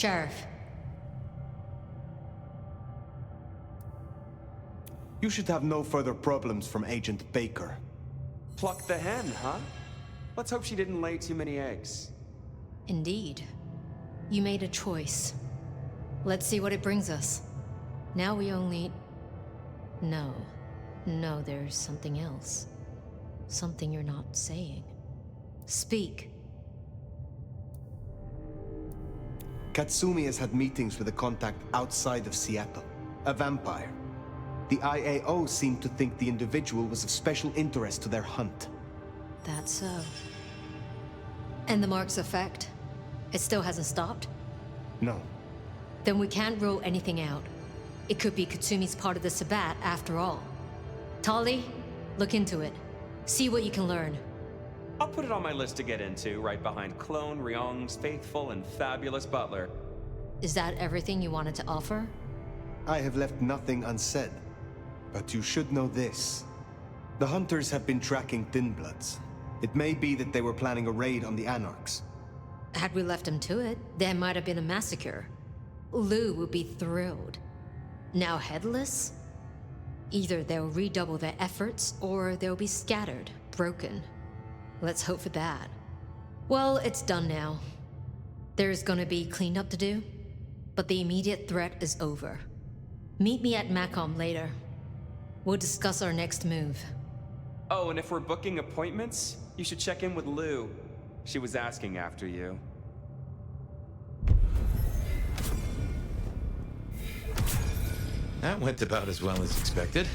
Sheriff. You should have no further problems from Agent Baker. Pluck the hen, huh? Let's hope she didn't lay too many eggs. Indeed. You made a choice. Let's see what it brings us. Now we only... No. No, there's something else. Something you're not saying. Speak. Katsumi has had meetings with a contact outside of Seattle. A vampire. The IAO seemed to think the individual was of special interest to their hunt. That's so. And the mark's effect? It still hasn't stopped? No. Then we can't rule anything out. It could be Katsumi's part of the Sabbat after all. Tali, look into it. See what you can learn. I'll put it on my list to get into, right behind Clone Ryong's faithful and fabulous butler. Is that everything you wanted to offer? I have left nothing unsaid. But you should know this. The hunters have been tracking Thin Bloods. It may be that they were planning a raid on the Anarchs. Had we left them to it, there might have been a massacre. Lou would be thrilled. Now headless? Either they'll redouble their efforts, or they'll be scattered, broken. Let's hope for that. Well, it's done now. There's gonna be cleanup to do, but the immediate threat is over. Meet me at Macomb later. We'll discuss our next move. Oh, and if we're booking appointments, you should check in with Lou. She was asking after you. That went about as well as expected.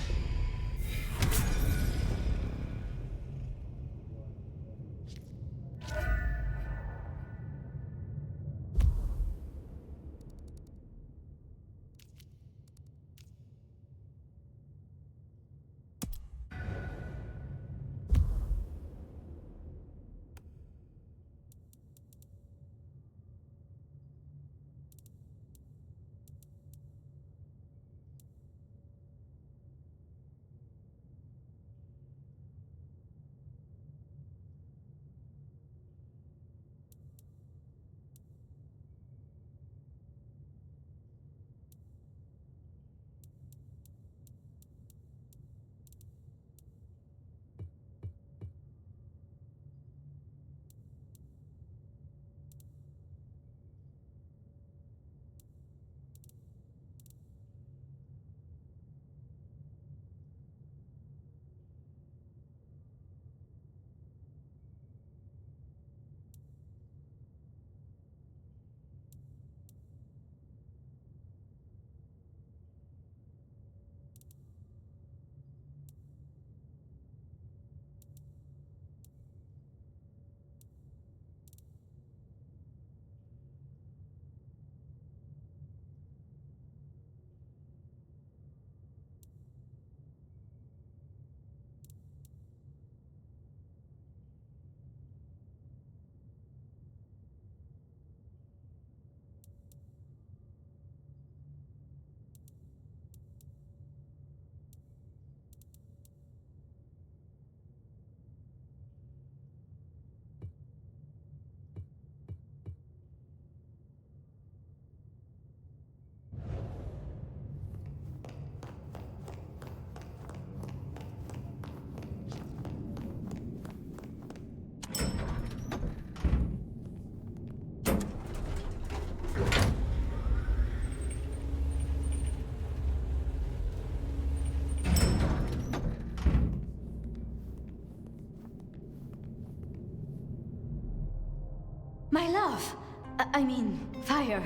My love! I mean, Fire.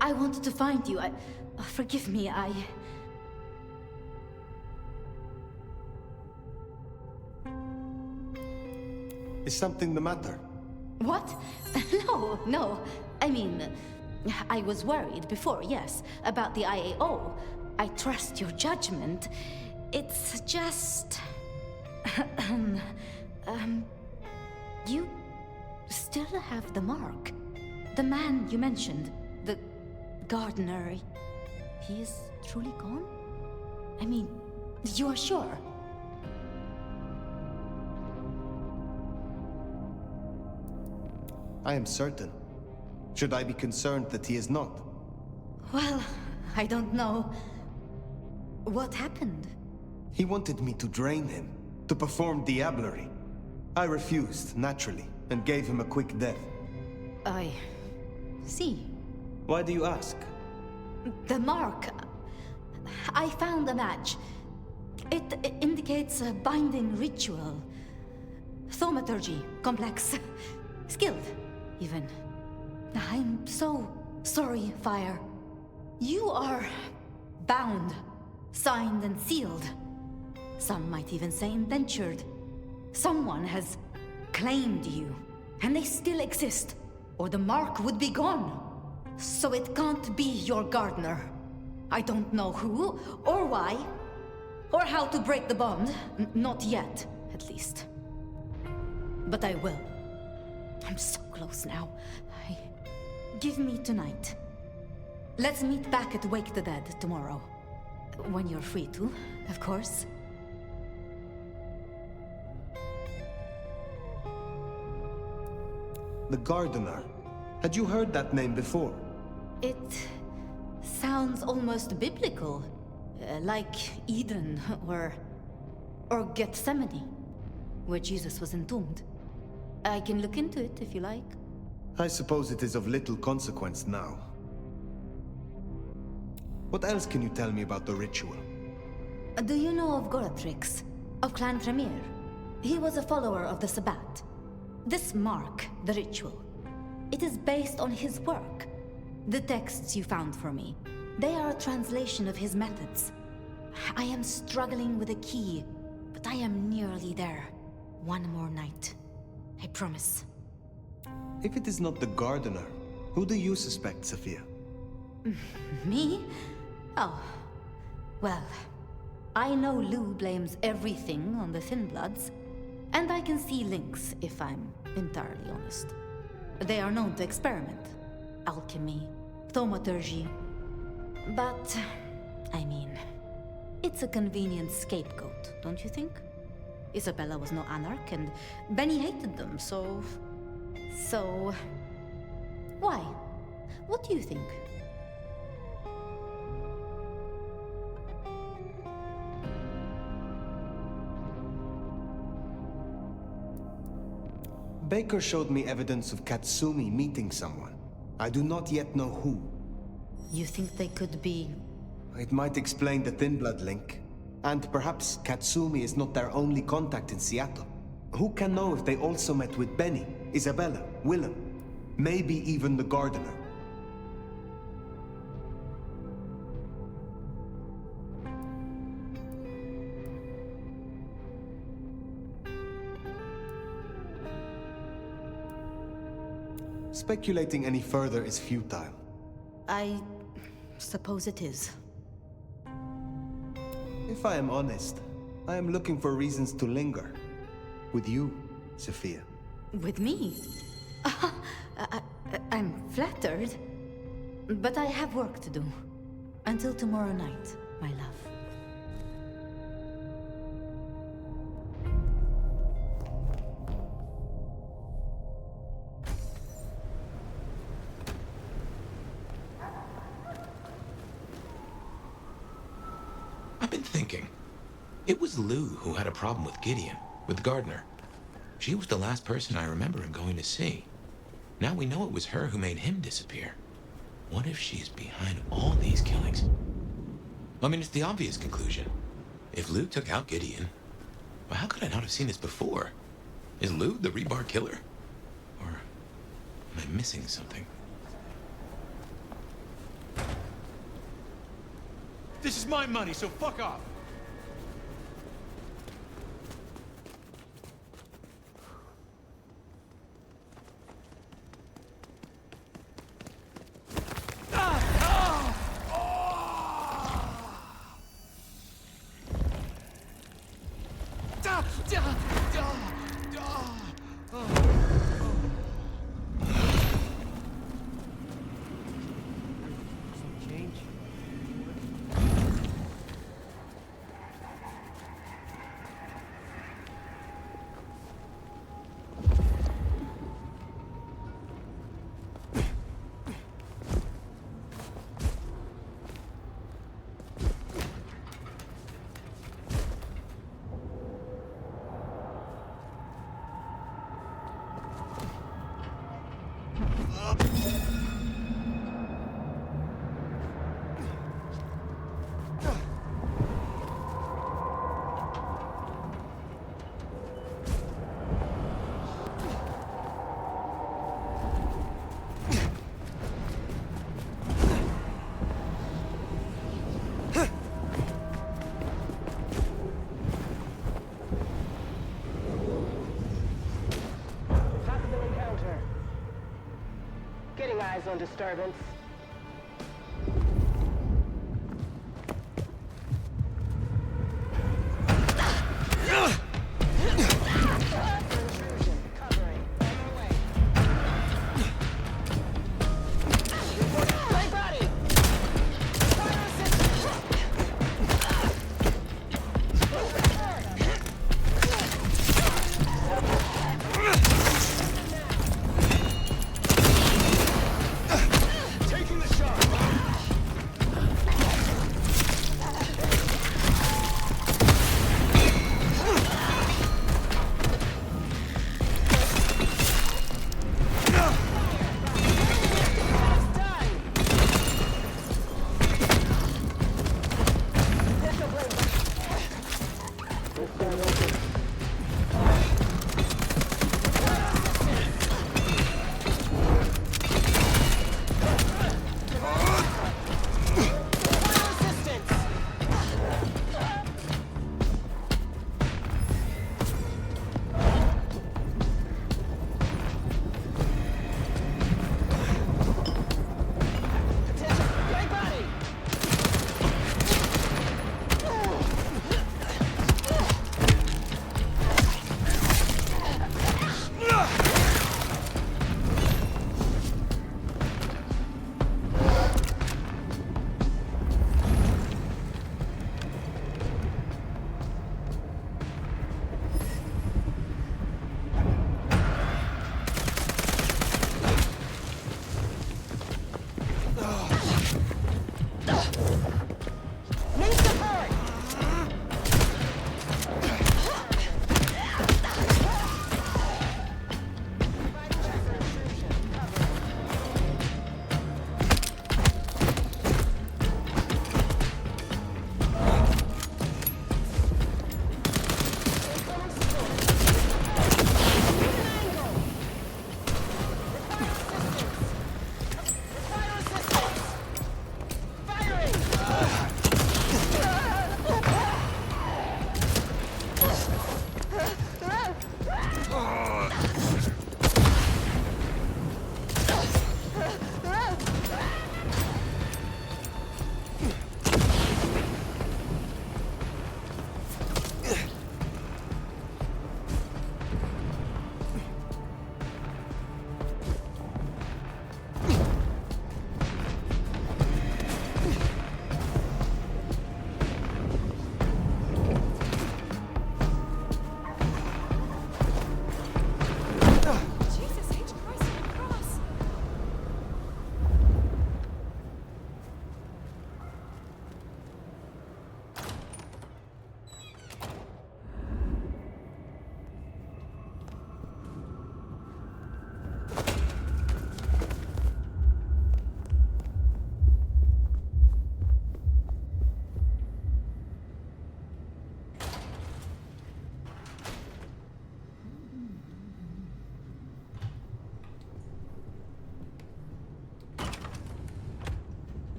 I wanted to find you. Forgive me, Is something the matter? What? No. I mean, I was worried before, yes, about the IAO. I trust your judgment. It's just... You still have the mark. The man you mentioned, the gardener, he is truly gone? I mean, you are sure? I am certain. Should I be concerned that he is not? Well, I don't know. What happened? He wanted me to drain him, to perform diablerie. I refused, naturally, and gave him a quick death. I see. Why do you ask? The mark. I found a match. It indicates a binding ritual. Thaumaturgy, complex. Skilled, even. I'm so sorry, Fire. You are bound, signed and sealed. Some might even say indentured. Someone has claimed you, and they still exist, or the mark would be gone. So it can't be your gardener. I don't know who, or why, or how to break the bond. Not yet, at least. But I will. I'm so close now. Give me tonight. Let's meet back at Wake the Dead tomorrow. When you're free to, of course. The gardener. Had you heard that name before? It sounds almost biblical. Like Eden or Gethsemane, where Jesus was entombed. I can look into it if you like. I suppose it is of little consequence now. What else can you tell me about the ritual? Do you know of Goratrix, of Clan Tremere? He was a follower of the Sabbat. This mark, the ritual, it is based on his work. The texts you found for me. They are a translation of his methods. I am struggling with a key, but I am nearly there. One more night. I promise. If it is not the gardener, who do you suspect, Sophia? Me? Oh. Well, I know Lou blames everything on the Thin Bloods, and I can see links if I'm entirely honest. They are known to experiment. Alchemy, thaumaturgy. But, I mean, it's a convenient scapegoat, don't you think? Isabella was no anarch, and Benny hated them, so... Why? What do you think? Baker showed me evidence of Katsumi meeting someone. I do not yet know who. You think they could be... It might explain the Thin Blood link. And perhaps Katsumi is not their only contact in Seattle. Who can know if they also met with Benny, Isabella, Willem, maybe even the gardener? Speculating any further is futile. I suppose it is. If I am honest, I am looking for reasons to linger. With you, Sophia. With me? I'm flattered. But I have work to do. Until tomorrow night, my love. I've been thinking. It was Lou who had a problem with Gideon, with Gardner. She was the last person I remember him going to see. Now we know it was her who made him disappear. What if she's behind all these killings? I mean, it's the obvious conclusion. If Lou took out Gideon, well, how could I not have seen this before? Is Lou the rebar killer? Or am I missing something? This is my money, so fuck off. Eyes on disturbance. Take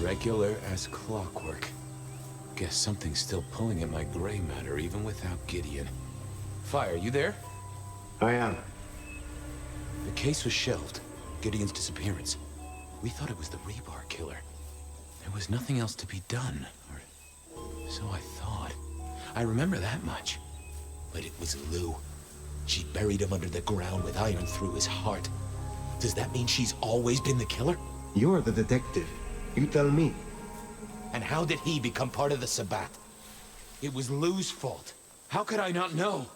Regular as clockwork. Guess something's still pulling at my gray matter even without Gideon. Fire, you there? I am. The case was shelved. Gideon's disappearance. We thought it was the rebar killer. There was nothing else to be done, or so I thought. I remember that much. But it was Lou. She buried him under the ground with iron through his heart. Does that mean she's always been the killer? You're the detective. You tell me. And how did he become part of the Sabbat? It was Lou's fault. How could I not know?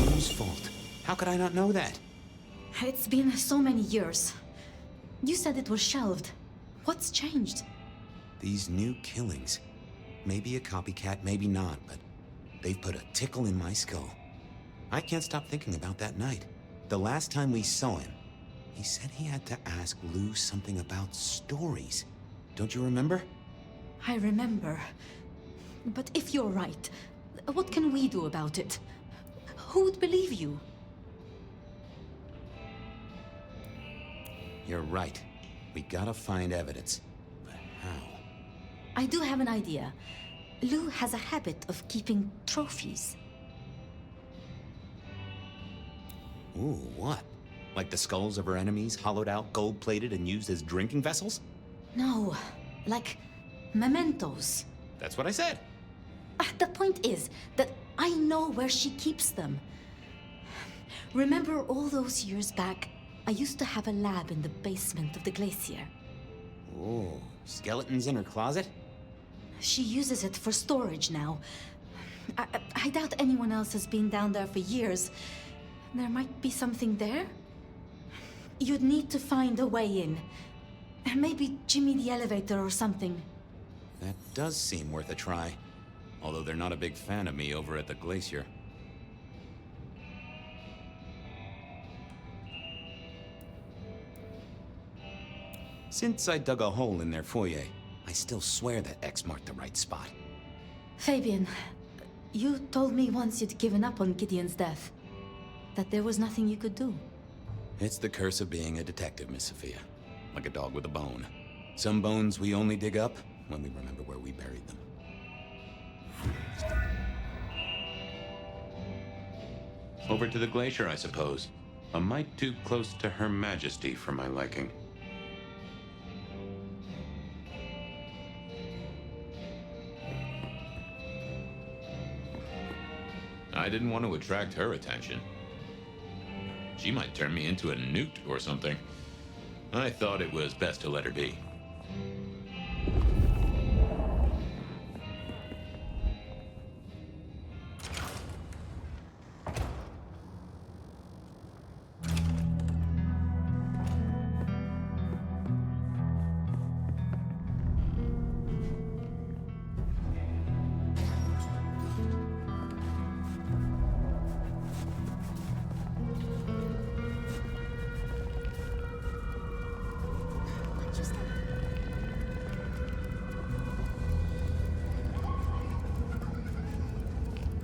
Lou's fault. How could I not know that? It's been so many years. You said it was shelved. What's changed? These new killings. Maybe a copycat, maybe not, but they've put a tickle in my skull. I can't stop thinking about that night. The last time we saw him, he said he had to ask Lou something about stories. Don't you remember? I remember. But if you're right, what can we do about it? Who would believe you? You're right. We gotta find evidence. But how? I do have an idea. Lou has a habit of keeping trophies. Ooh, what? Like the skulls of her enemies, hollowed out, gold-plated, and used as drinking vessels? No, like mementos. That's what I said. The point is that I know where she keeps them. Remember all those years back, I used to have a lab in the basement of the glacier. Ooh, skeletons in her closet? She uses it for storage now. I doubt anyone else has been down there for years. There might be something there. You'd need to find a way in. Maybe Jimmy the elevator or something. That does seem worth a try. Although they're not a big fan of me over at the glacier. Since I dug a hole in their foyer, I still swear that X marked the right spot. Fabien, you told me once you'd given up on Gideon's death. That there was nothing you could do. It's the curse of being a detective, Miss Sophia. Like a dog with a bone. Some bones we only dig up when we remember where we buried them. Over to the glacier, I suppose. A mite too close to Her Majesty for my liking. I didn't want to attract her attention. She might turn me into a newt or something. I thought it was best to let her be.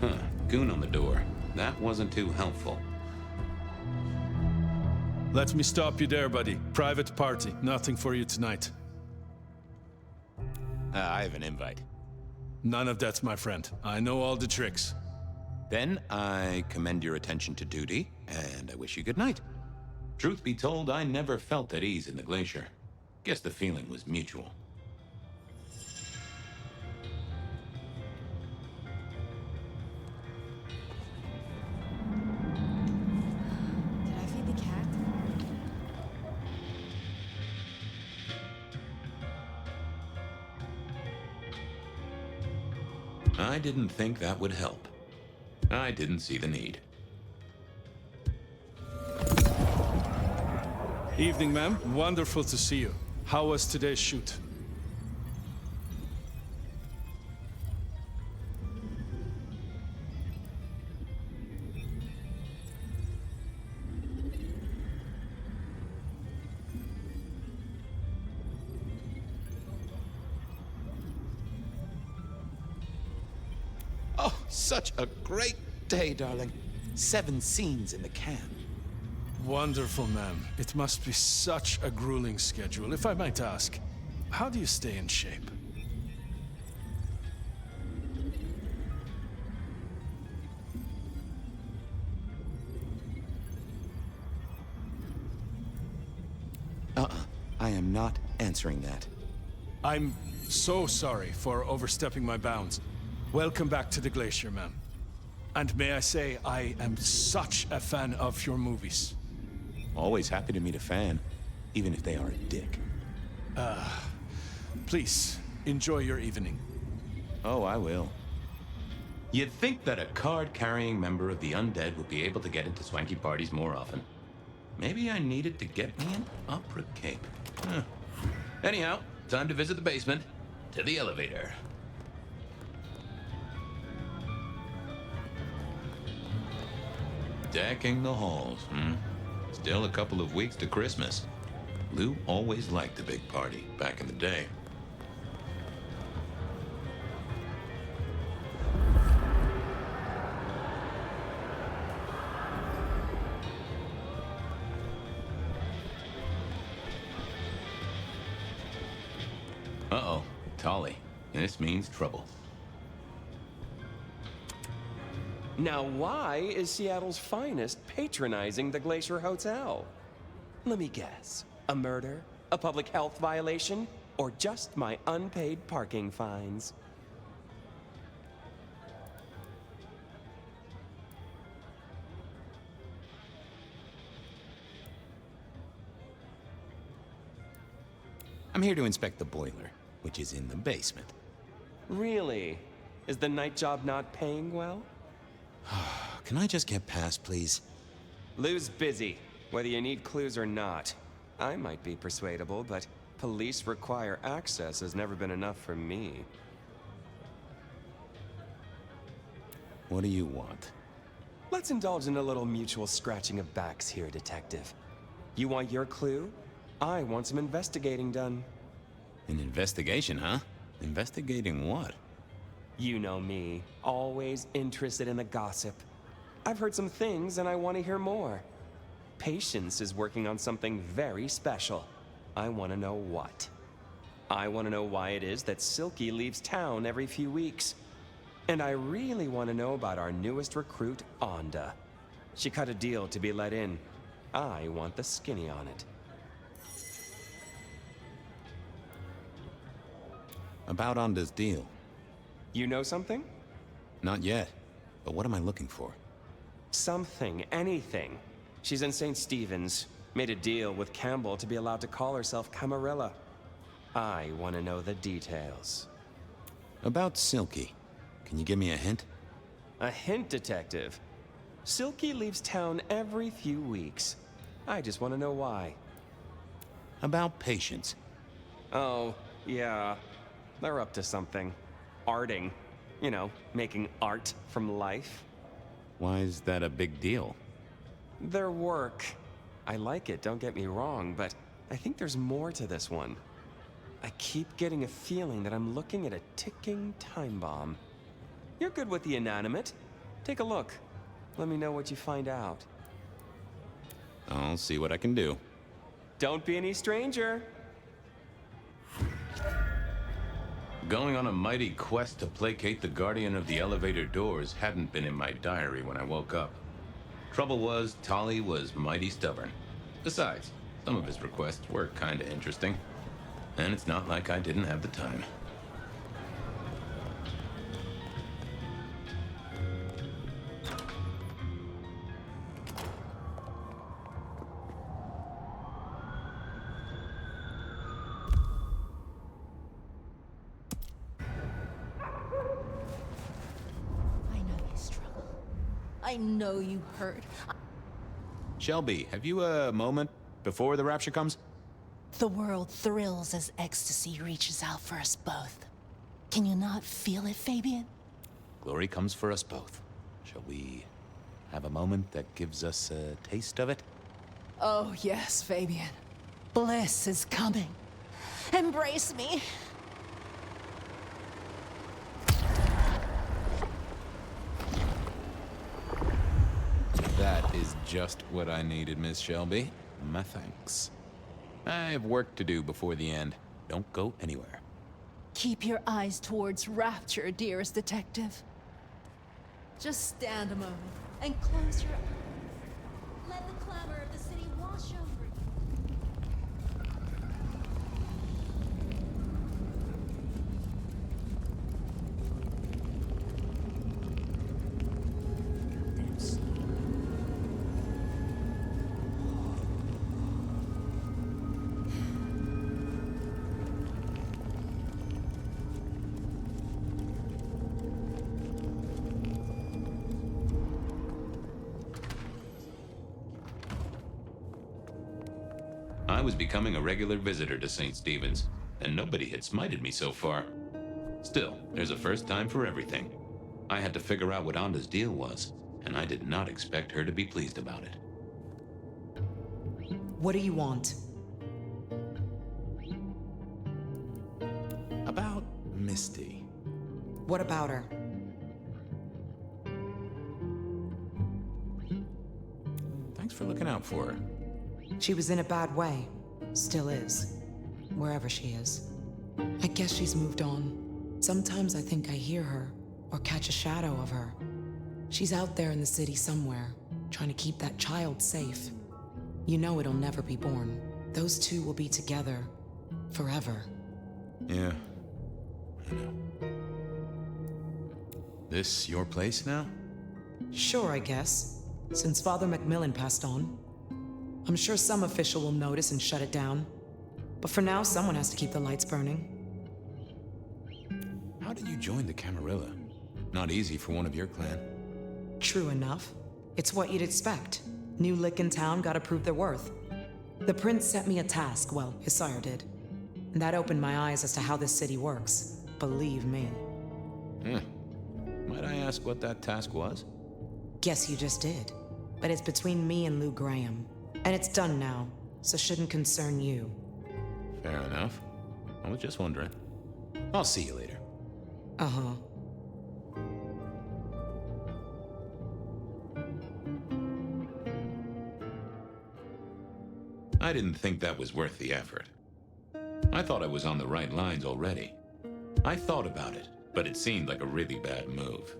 Huh, goon on the door. That wasn't too helpful. Let me stop you there, buddy. Private party. Nothing for you tonight. I have an invite. None of that, my friend. I know all the tricks. Then I commend your attention to duty, and I wish you good night. Truth be told, I never felt at ease in the glacier. Guess the feeling was mutual. Did I feed the cat? I didn't think that would help. I didn't see the need. Evening, ma'am. Wonderful to see you. How was today's shoot? Oh, such a great day, darling. 7 scenes in the can. Wonderful, ma'am. It must be such a grueling schedule. If I might ask, how do you stay in shape? I am not answering that. I'm so sorry for overstepping my bounds. Welcome back to the Glacier, ma'am. And may I say, I am such a fan of your movies. Always happy to meet a fan, even if they are a dick. Please, enjoy your evening. Oh, I will. You'd think that a card-carrying member of the Undead would be able to get into swanky parties more often. Maybe I needed to get me an opera cape. Huh. Anyhow, time to visit the basement. To the elevator. Decking the halls, Still a couple of weeks to Christmas. Lou always liked a big party back in the day. Uh-oh, Tolly. This means trouble. Now, why is Seattle's finest patronizing the Glacier Hotel? Let me guess. A murder? A public health violation? Or just my unpaid parking fines? I'm here to inspect the boiler, which is in the basement. Really? Is the night job not paying well? Can I just get past, please? Lou's busy, whether you need clues or not. I might be persuadable, but police require access has never been enough for me. What do you want? Let's indulge in a little mutual scratching of backs here, Detective. You want your clue? I want some investigating done. An investigation, huh? Investigating what? You know me, always interested in the gossip. I've heard some things and I want to hear more. Patience is working on something very special. I want to know what. I want to know why it is that Silky leaves town every few weeks. And I really want to know about our newest recruit, Onda. She cut a deal to be let in. I want the skinny on it. About Onda's deal. You know something? Not yet. But what am I looking for? Something, anything. She's in St. Stephen's. Made a deal with Campbell to be allowed to call herself Camarilla. I want to know the details. About Silky. Can you give me a hint? A hint, Detective. Silky leaves town every few weeks. I just want to know why. About Patience. Oh, yeah. They're up to something. Arting. You know, making art from life. Why is that a big deal? Their work. I like it, don't get me wrong, but I think there's more to this one. I keep getting a feeling that I'm looking at a ticking time bomb. You're good with the inanimate. Take a look. Let me know what you find out. I'll see what I can do. Don't be any stranger. Going on a mighty quest to placate the guardian of the elevator doors hadn't been in my diary when I woke up. Trouble was, Tolly was mighty stubborn. Besides, some of his requests were kinda interesting. And it's not like I didn't have the time. I know you heard. Shelby, have you a moment before the rapture comes? The world thrills as ecstasy reaches out for us both. Can you not feel it, Fabien? Glory comes for us both. Shall we have a moment that gives us a taste of it? Oh, yes, Fabien. Bliss is coming. Embrace me. just what I needed, Miss Shelby. My thanks. I have work to do before the end. Don't go anywhere. Keep your eyes towards Rapture, dearest detective. Just stand a moment and close your eyes. Let the clamor of the city wash over you. I was becoming a regular visitor to St. Stephen's, and nobody had smited me so far. Still, there's a first time for everything. I had to figure out what Onda's deal was, and I did not expect her to be pleased about it. What do you want? About Misty. What about her? Thanks for looking out for her. She was in a bad way. Still is. Wherever she is. I guess she's moved on. Sometimes I think I hear her, or catch a shadow of her. She's out there in the city somewhere, trying to keep that child safe. You know it'll never be born. Those two will be together. Forever. Yeah. I know. This your place now? Sure, I guess. Since Father Macmillan passed on. I'm sure some official will notice and shut it down. But for now, someone has to keep the lights burning. How did you join the Camarilla? Not easy for one of your clan. True enough. It's what you'd expect. New lick in town, gotta prove their worth. The prince set me a task, well, his sire did. And that opened my eyes as to how this city works. Believe me. Might I ask what that task was? Guess you just did. But it's between me and Lou Graham. And it's done now, so shouldn't concern you. Fair enough. I was just wondering. I'll see you later. Uh-huh. I didn't think that was worth the effort. I thought I was on the right lines already. I thought about it, but it seemed like a really bad move.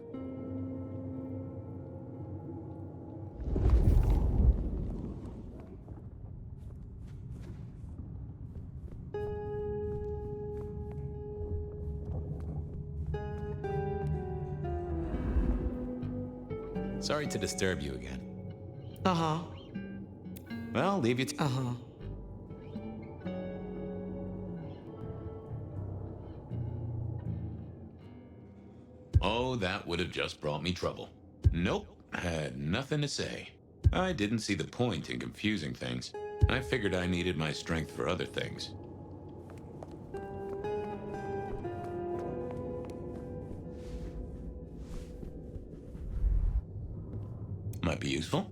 Sorry to disturb you again. Uh-huh. Well, leave you to— Uh-huh. Oh, that would have just brought me trouble. Nope, had nothing to say. I didn't see the point in confusing things. I figured I needed my strength for other things. Might be useful.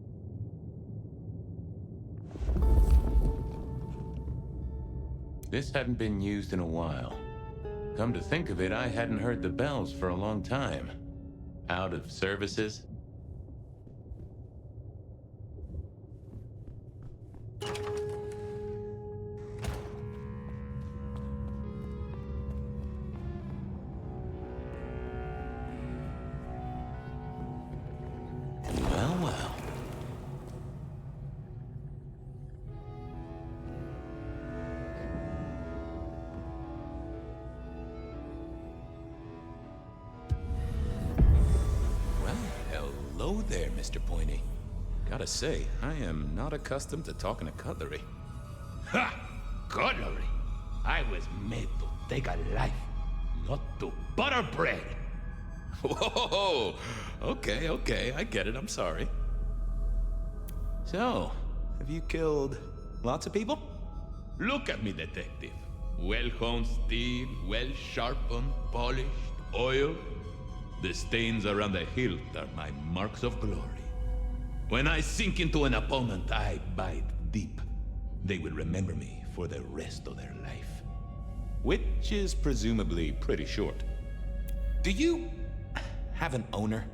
This hadn't been used in a while. Come to think of it, I hadn't heard the bells for a long time. Out of services? Well, well. Hello there, Mr. Pointy. Gotta say, I am not accustomed to talking to cutlery. Ha! Cutlery? I was made to take a life, not to butter bread. Whoa! Okay, I get it, I'm sorry. So, have you killed lots of people? Look at me, detective. Well-honed steel, well-sharpened, polished, oil. The stains around the hilt are my marks of glory. When I sink into an opponent, I bite deep. They will remember me for the rest of their life. Which is presumably pretty short. Do you have an owner?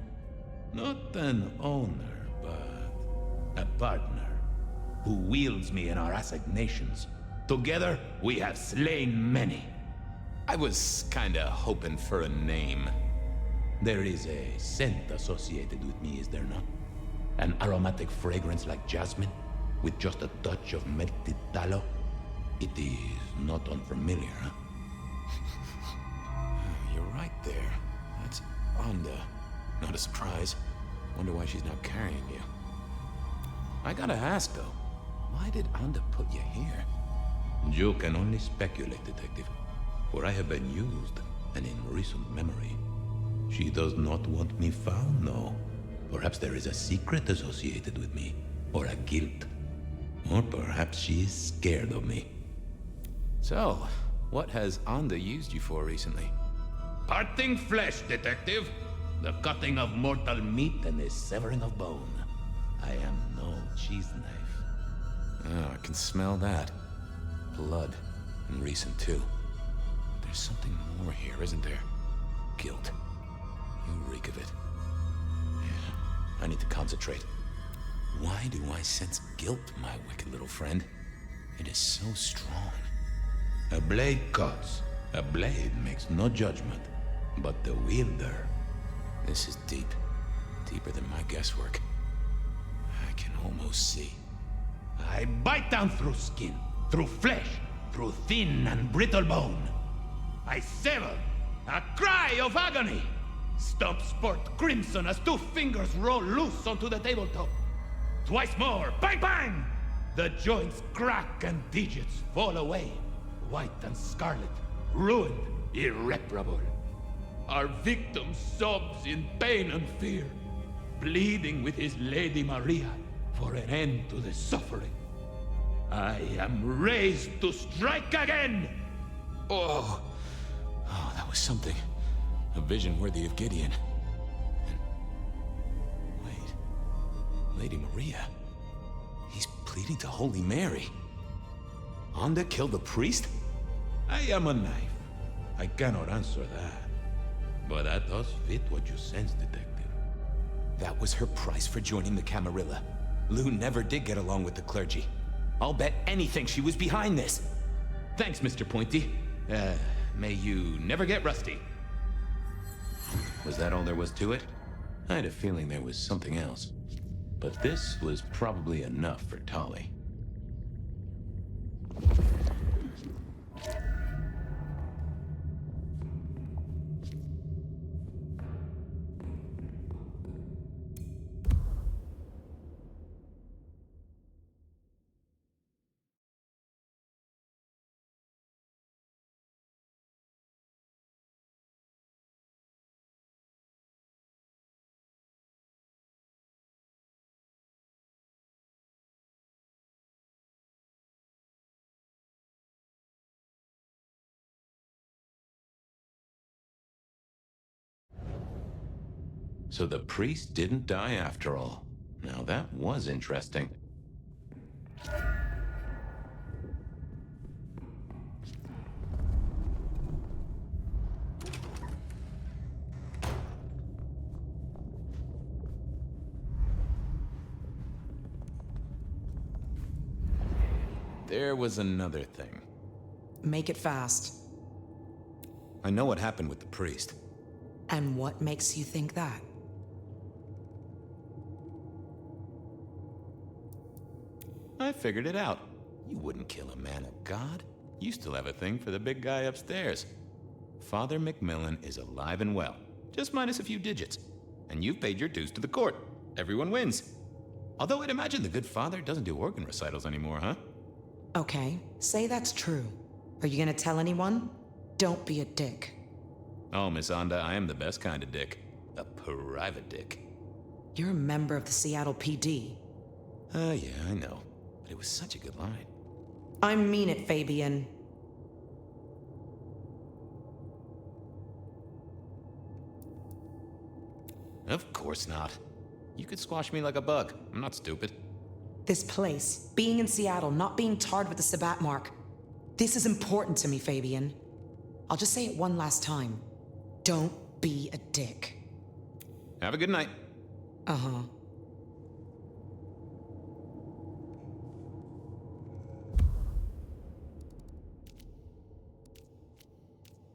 Not an owner, but a partner, who wields me in our assignations. Together, we have slain many. I was kinda hoping for a name. There is a scent associated with me, is there not? An aromatic fragrance like jasmine, with just a touch of melted tallow? It is not unfamiliar, huh? You're right there. That's Onda. Not a surprise. Wonder why she's not carrying you. I gotta ask, though. Why did Onda put you here? You can only speculate, Detective. For I have been used, and in recent memory. She does not want me found, no. Perhaps there is a secret associated with me, or a guilt. Or perhaps she is scared of me. So, what has Onda used you for recently? Parting flesh, Detective. The cutting of mortal meat and the severing of bone. I am no cheese knife. Oh, I can smell that. Blood. And recent, too. But there's something more here, isn't there? Guilt. You reek of it. Yeah, I need to concentrate. Why do I sense guilt, my wicked little friend? It is so strong. A blade cuts. A blade makes no judgment. But the wielder... This is deep. Deeper than my guesswork. I can almost see. I bite down through skin, through flesh, through thin and brittle bone. I sever, a cry of agony. Stump spurt crimson as 2 fingers roll loose onto the tabletop. Twice more, bang bang! The joints crack and digits fall away. White and scarlet, ruined, irreparable. Our victim sobs in pain and fear, pleading with his Lady Maria for an end to the suffering. I am raised to strike again! Oh, that was something. A vision worthy of Gideon. And... wait. Lady Maria? He's pleading to Holy Mary. Onda killed the priest? I am a knife. I cannot answer that. But that does fit what you sense, Detective. That was her price for joining the Camarilla. Lou never did get along with the clergy. I'll bet anything she was behind this. Thanks, Mr. Pointy. May you never get rusty. Was that all there was to it? I had a feeling there was something else. But this was probably enough for Tolly. So the priest didn't die after all. Now that was interesting. There was another thing. Make it fast. I know what happened with the priest. And what makes you think that? I figured it out. You wouldn't kill a man of God. You still have a thing for the big guy upstairs. Father McMillan is alive and well, just minus a few digits. And you've paid your dues to the court. Everyone wins. Although I'd imagine the good father doesn't do organ recitals anymore, huh? Okay, say that's true. Are you gonna tell anyone? Don't be a dick. Oh, Miss Onda, I am the best kind of dick. A private dick. You're a member of the Seattle PD. Yeah, I know. But it was such a good line. I mean it, Fabien. Of course not. You could squash me like a bug. I'm not stupid. This place, being in Seattle, not being tarred with the Sabbat mark. This is important to me, Fabien. I'll just say it one last time. Don't be a dick. Have a good night. Uh-huh.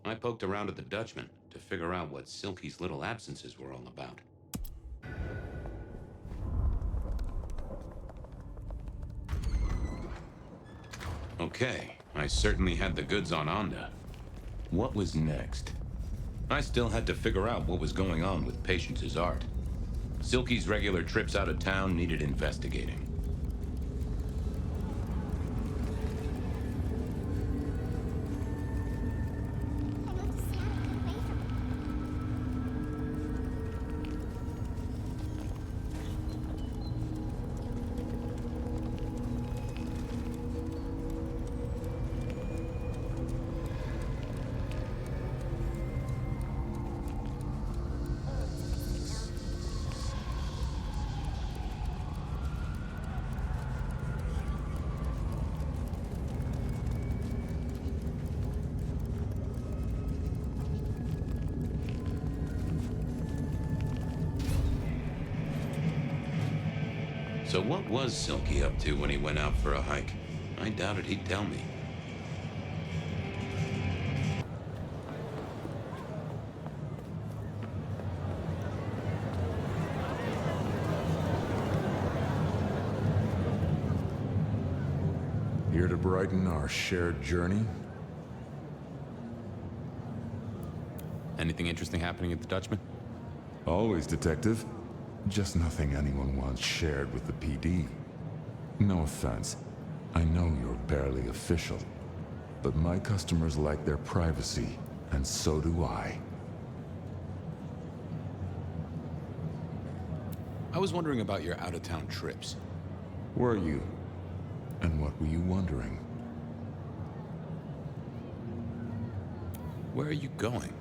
I poked around at the Dutchman to figure out what Silky's little absences were all about. Okay, I certainly had the goods on Onda. What was next? I still had to figure out what was going on with Patience's art. Silky's regular trips out of town needed investigating. So what was Silky up to when he went out for a hike? I doubted he'd tell me. Here to brighten our shared journey? Anything interesting happening at the Dutchman? Always, Detective. Just nothing anyone wants shared with the PD. No offense. I know you're barely official. But my customers like their privacy, and so do I. I was wondering about your out-of-town trips. Were you? And what were you wondering? Where are you going?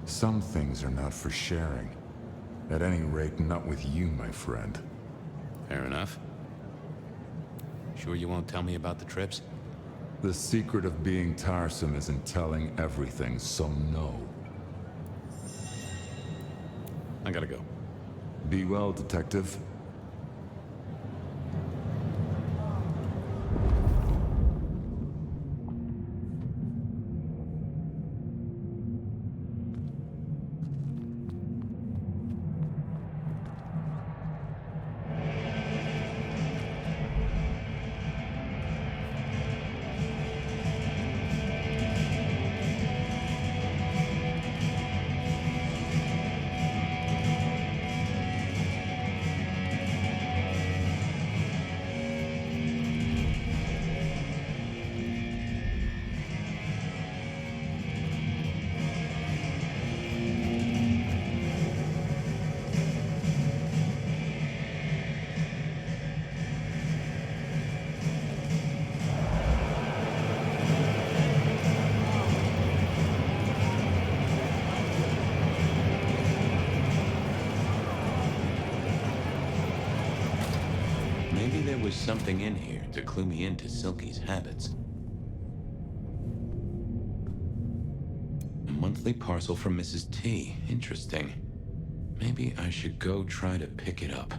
Some things are not for sharing. At any rate, not with you, my friend. Fair enough. Sure you won't tell me about the trips? The secret of being tiresome is in telling everything, so no. I gotta go. Be well, Detective. Maybe there was something in here to clue me into Silky's habits. A monthly parcel from Mrs. T. Interesting. Maybe I should go try to pick it up.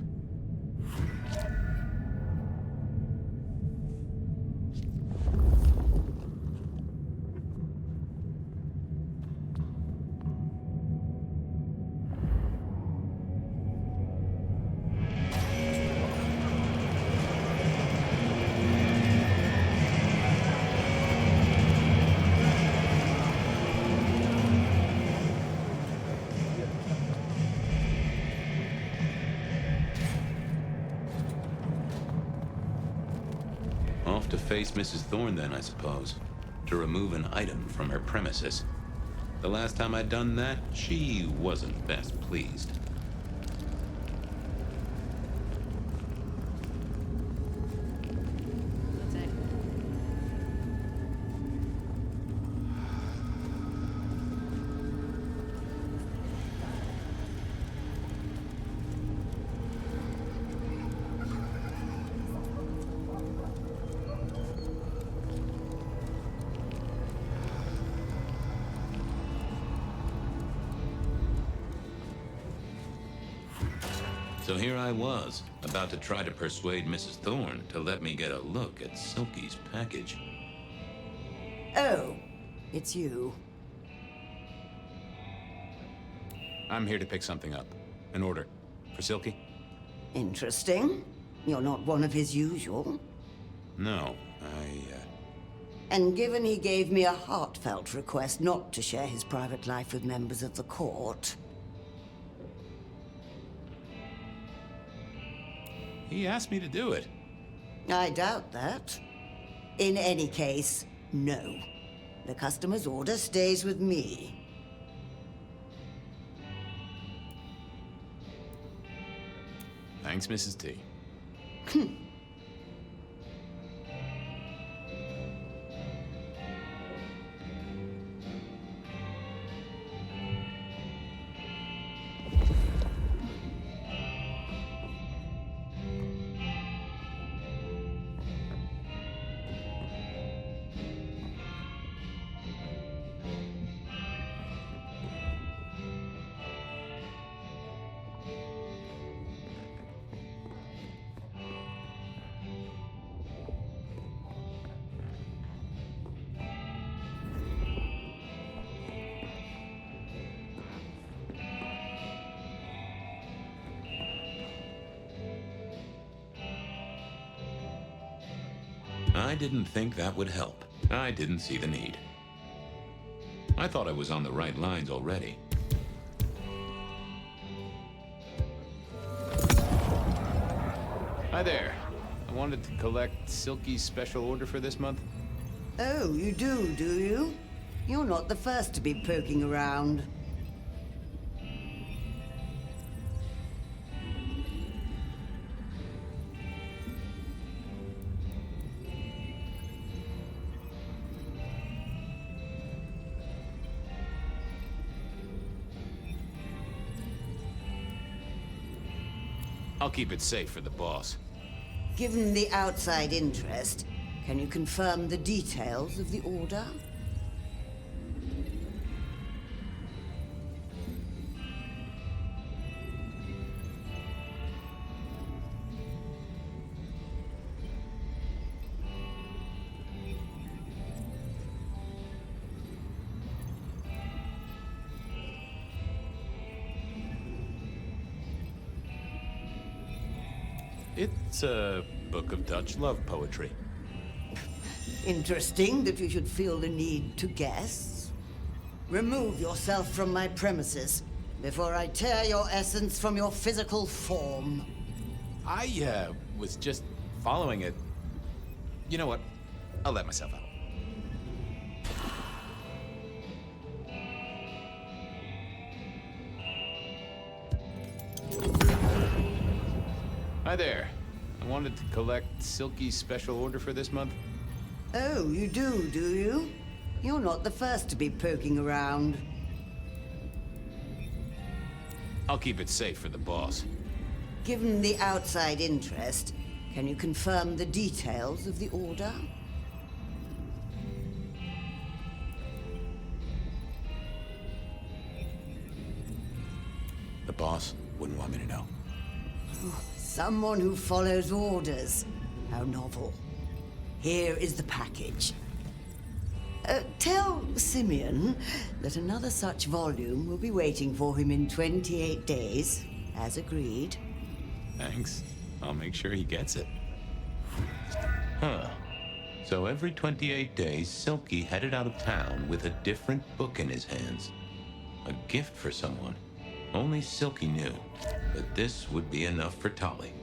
Off to face Mrs. Thorne then, I suppose. To remove an item from her premises. The last time I'd done that, she wasn't best pleased. So here I was, about to try to persuade Mrs. Thorne to let me get a look at Silky's package. Oh, it's you. I'm here to pick something up. An order. For Silky? Interesting. You're not one of his usual. No, And given he gave me a heartfelt request not to share his private life with members of the court... He asked me to do it. I doubt that. In any case, no. The customer's order stays with me. Thanks, Mrs. T. I didn't think that would help. I didn't see the need. I thought I was on the right lines already. Hi there. I wanted to collect Silky's special order for this month. Oh, you do you? You're not the first to be poking around. I'll keep it safe for the boss. Given the outside interest, can you confirm the details of the order? It's a book of Dutch love poetry. Interesting that you should feel the need to guess. Remove yourself from my premises before I tear your essence from your physical form. I, was just following it. You know what? I'll let myself out. Hi there. I wanted to collect Silky's special order for this month. Oh, you do you? You're not the first to be poking around. I'll keep it safe for the boss. Given the outside interest, can you confirm the details of the order? The boss wouldn't want me to know. Someone who follows orders. How novel. Here is the package. Tell Simeon that another such volume will be waiting for him in 28 days, as agreed. Thanks. I'll make sure he gets it. Huh. So every 28 days, Silky headed out of town with a different book in his hands. A gift for someone. Only Silky knew that this would be enough for Tali.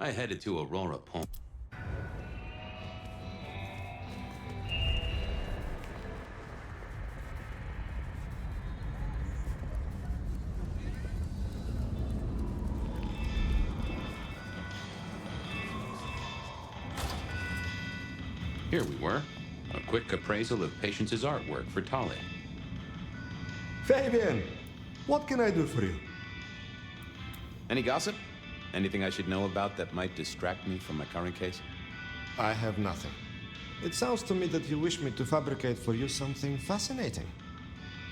I headed to Aurora Point. Here we were. A quick appraisal of Patience's artwork for Tali. Fabien, what can I do for you? Any gossip? Anything I should know about that might distract me from my current case? I have nothing. It sounds to me that you wish me to fabricate for you something fascinating.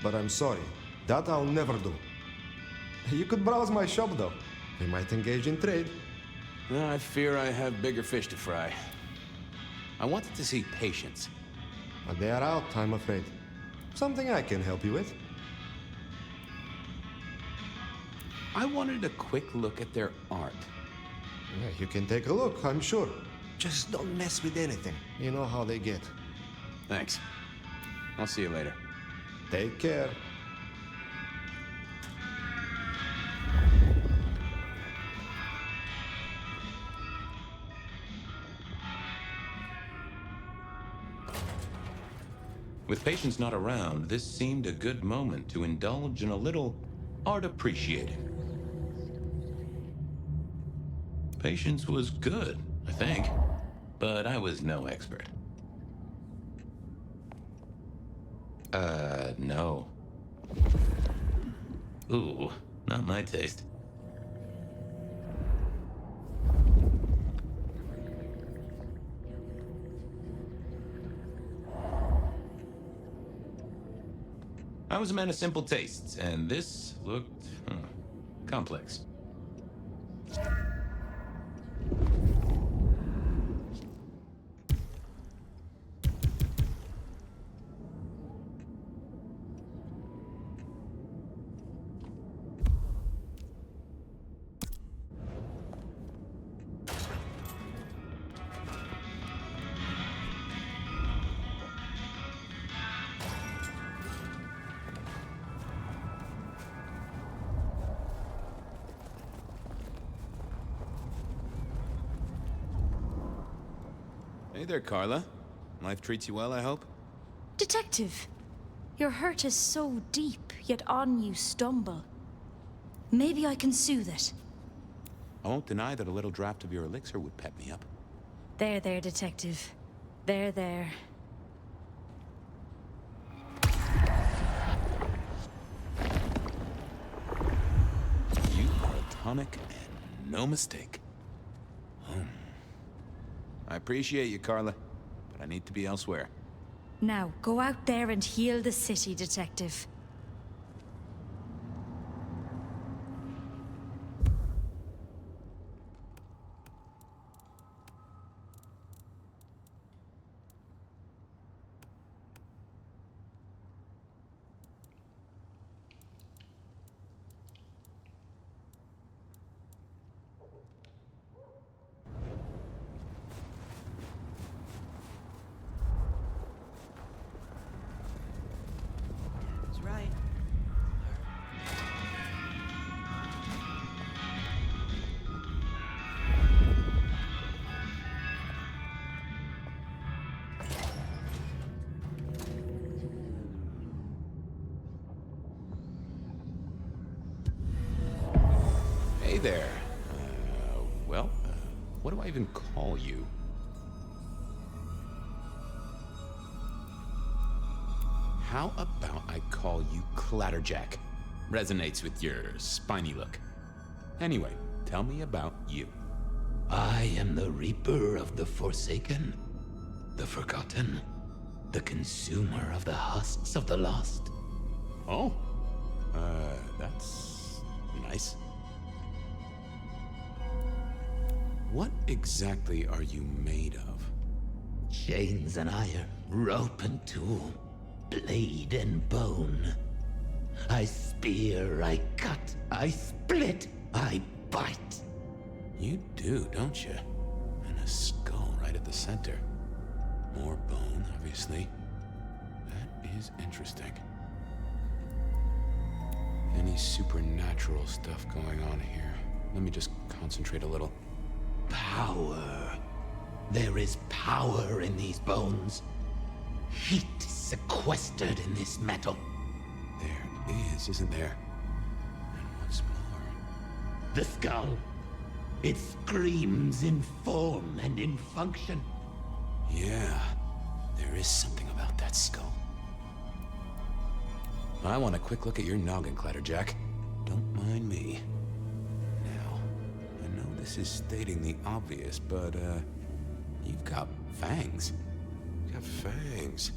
But I'm sorry, that I'll never do. You could browse my shop, though. We might engage in trade. I fear I have bigger fish to fry. I wanted to see patience. But they are out, I'm afraid. Something I can help you with. I wanted a quick look at their art. Yeah, you can take a look, I'm sure. Just don't mess with anything. You know how they get. Thanks. I'll see you later. Take care. With Patience not around, this seemed a good moment to indulge in a little art appreciating. Patience was good, I think, but I was no expert. No. Ooh, not my taste. I was a man of simple tastes, and this looked complex. Hey there, Carla. Life treats you well, I hope? Detective, your hurt is so deep, yet on you stumble. Maybe I can soothe it. I won't deny that a little draft of your elixir would pep me up. There, Detective. There. You are a tonic and no mistake. I appreciate you, Carla, but I need to be elsewhere. Now, go out there and heal the city, Detective. Hey there. What do I even call you? How about I call you Clatterjack? Resonates with your spiny look. Anyway, tell me about you. I am the Reaper of the Forsaken, the Forgotten, the Consumer of the husks of the lost. Oh, that's nice. What exactly are you made of? Chains and iron, rope and tool, blade and bone. I spear, I cut, I split, I bite. You do, don't you? And a skull right at the center. More bone, obviously. That is interesting. Any supernatural stuff going on here? Let me just concentrate a little. Power. There is power in these bones. Heat sequestered in this metal. There is, isn't there? And what's more? The skull. It screams in form and in function. Yeah, there is something about that skull. I want a quick look at your noggin, Clatterjack. Don't mind me. Now, I know this is stating the obvious, but, you've got fangs. You've got fangs.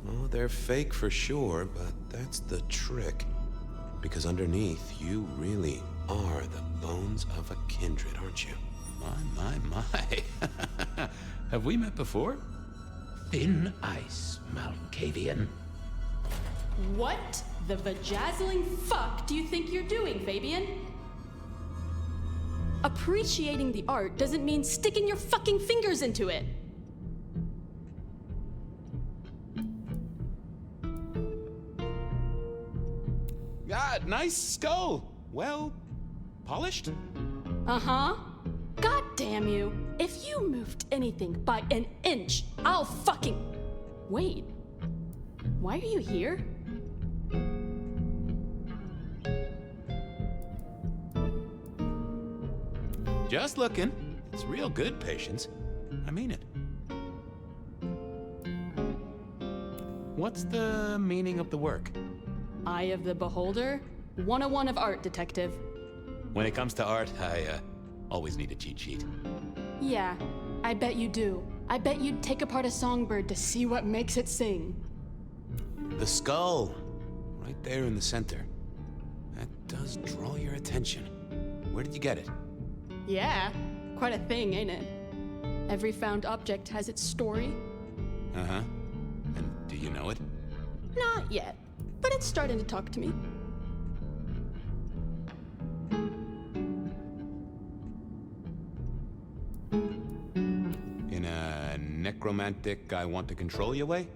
Oh, they're fake for sure, but that's the trick. Because underneath, you really are the bones of a kindred, aren't you? My. Have we met before? Thin ice, Malkavian. What the vajazzling fuck do you think you're doing, Fabien? Appreciating the art doesn't mean sticking your fucking fingers into it. Ah, nice skull. Well, polished? Uh-huh. God damn you. If you moved anything by an inch, I'll fucking... Wait. Why are you here? Just looking. It's real good, Patience. I mean it. What's the meaning of the work? Eye of the Beholder? 101 of art, detective. When it comes to art, I always need a cheat sheet. Yeah, I bet you do. I bet you'd take apart a songbird to see what makes it sing. The skull, right there in the center. That does draw your attention. Where did you get it? Yeah, quite a thing, ain't it? Every found object has its story. Uh-huh. And do you know it? Not yet, but it's starting to talk to me. In a necromantic, I want to control you way?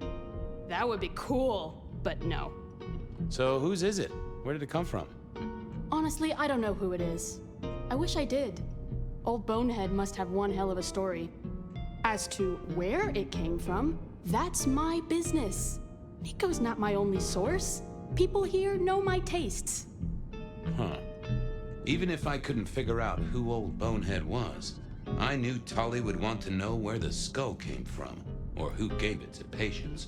That would be cool, but no. So whose is it? Where did it come from? Honestly, I don't know who it is. I wish I did. Old Bonehead must have one hell of a story. As to where it came from, that's my business. Nico's not my only source. People here know my tastes. Huh. Even if I couldn't figure out who Old Bonehead was, I knew Tolly would want to know where the skull came from, or who gave it to Patience.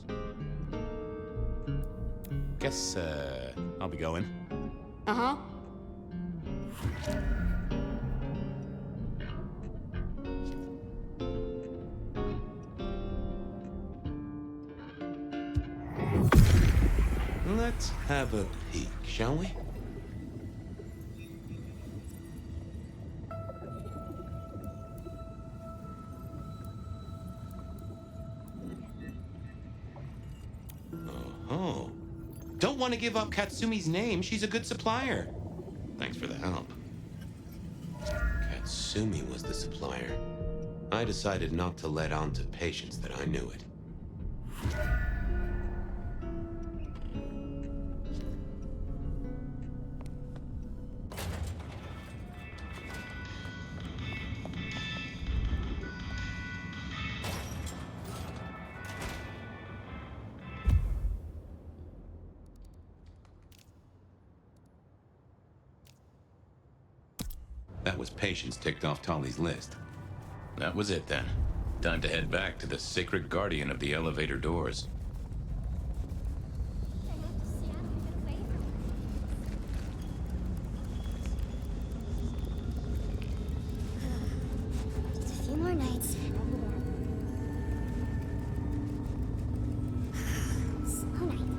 Guess, I'll be going. Uh-huh. Let's have a peek, shall we? Oh. Don't want to give up Katsumi's name. She's a good supplier. Thanks for the help. Katsumi was the supplier. I decided not to let on to Patience that I knew it. That was Patience ticked off Tolly's list. That was it then. Time to head back to the sacred guardian of the elevator doors. Just a few more nights. So nice.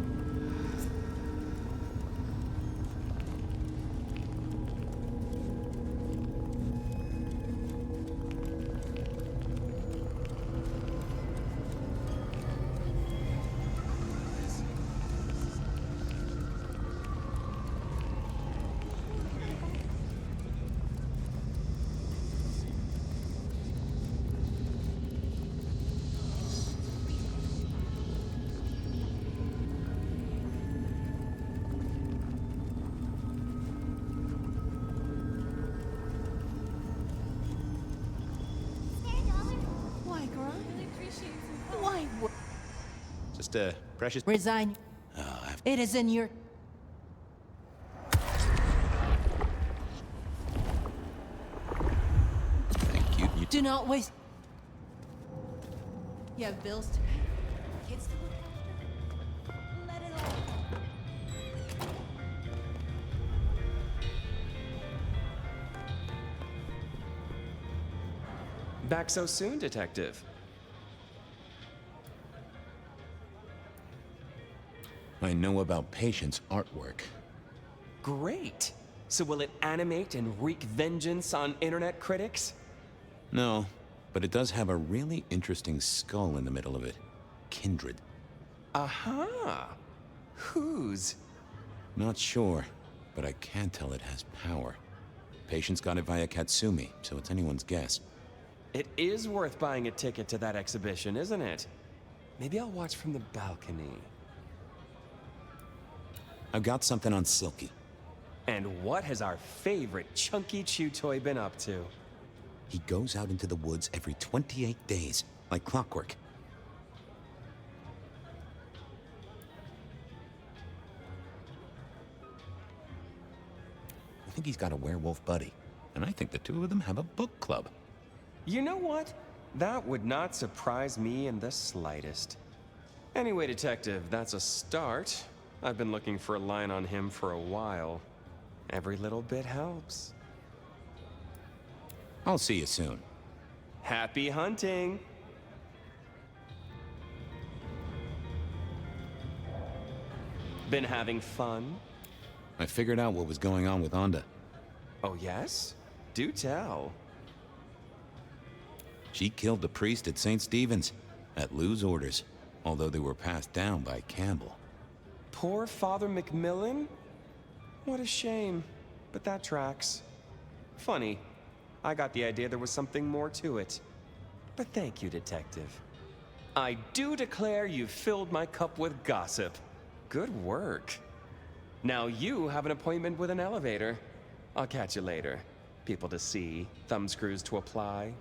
Just a precious... Resign. It is in your... Thank you. Do not waste... You have bills to pay. Kids to look after. Let it all... Back so soon, Detective? I know about Patience artwork. Great. So will it animate and wreak vengeance on internet critics? No, but it does have a really interesting skull in the middle of it. Kindred. Aha! Whose? Not sure, but I can tell it has power. Patients got it via Katsumi, so it's anyone's guess. It is worth buying a ticket to that exhibition, isn't it? Maybe I'll watch from the balcony. I've got something on Silky. And what has our favorite chunky chew toy been up to? He goes out into the woods every 28 days, like clockwork. I think he's got a werewolf buddy, and I think the two of them have a book club. You know what? That would not surprise me in the slightest. Anyway, Detective, that's a start. I've been looking for a line on him for a while. Every little bit helps. I'll see you soon. Happy hunting! Been having fun? I figured out what was going on with Onda. Oh, yes? Do tell. She killed the priest at St. Stephen's, at Lou's orders, although they were passed down by Campbell. Poor Father Macmillan? What a shame, but that tracks. Funny, I got the idea there was something more to it. But thank you, Detective. I do declare you've filled my cup with gossip. Good work. Now you have an appointment with an elevator. I'll catch you later. People to see, thumbscrews to apply.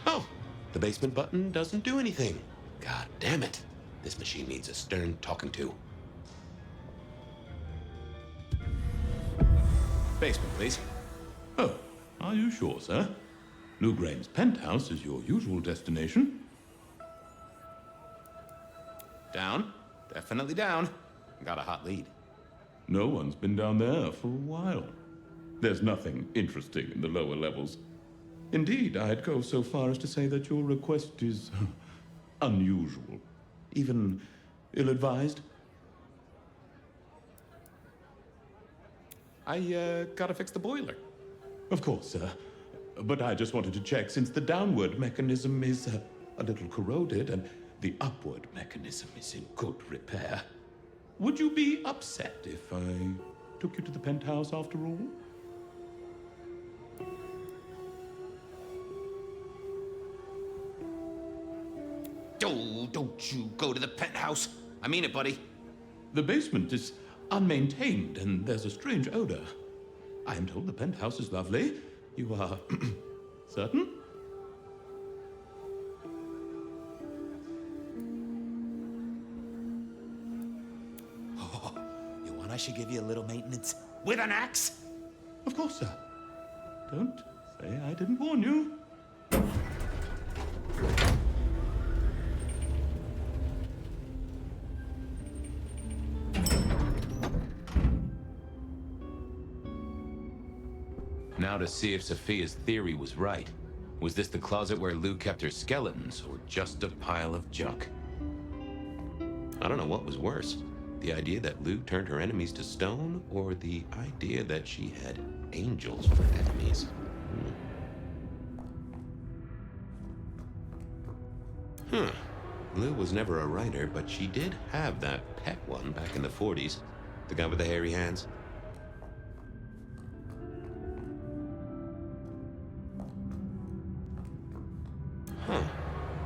Oh, the basement button doesn't do anything. God damn it. This machine needs a stern talking to. Basement, please. Oh, are you sure, sir? Lou Graham's penthouse is your usual destination. Down. Definitely down. Got a hot lead. No one's been down there for a while. There's nothing interesting in the lower levels. Indeed, I'd go so far as to say that your request is unusual, even ill-advised. I gotta fix the boiler. Of course, sir. But I just wanted to check, since the downward mechanism is a little corroded and the upward mechanism is in good repair. Would you be upset if I took you to the penthouse after all? Oh, don't you go to the penthouse. I mean it, buddy. The basement is unmaintained and there's a strange odor. I am told the penthouse is lovely. You are certain? Oh, you want I should give you a little maintenance? With an axe? Of course, sir. Don't say I didn't warn you. Now to see if Sophia's theory was right. Was this the closet where Lou kept her skeletons, or just a pile of junk? I don't know what was worse. The idea that Lou turned her enemies to stone, or the idea that she had angels for enemies. Lou was never a writer, but she did have that pet one back in the 40s. The guy with the hairy hands.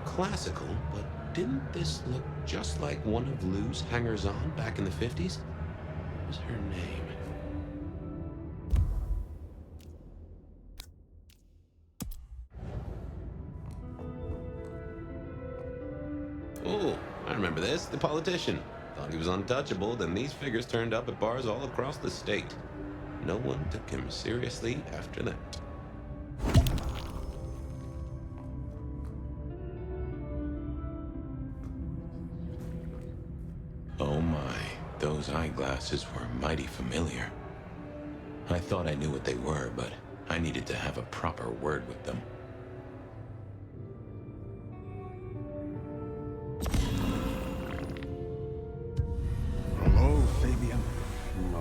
Classical, but didn't this look just like one of Lou's hangers-on back in the 50s? What was her name? Oh, I remember this. The politician. Thought he was untouchable, then these figures turned up at bars all across the state. No one took him seriously after that. Oh my, those eyeglasses were mighty familiar. I thought I knew what they were, but I needed to have a proper word with them.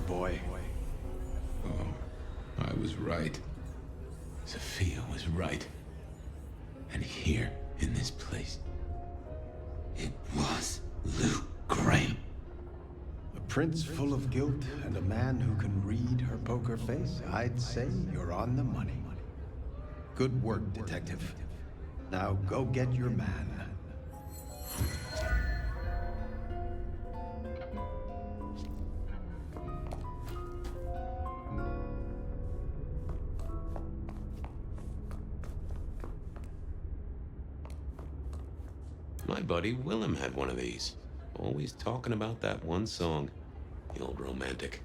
boy. Oh, I was right. Sophia was right. And here, in this place, it was Luke Graham. A prince full of guilt and a man who can read her poker face? I'd say you're on the money. Good work, detective. Now go get your man. My buddy Willem had one of these. Always talking about that one song. The old romantic.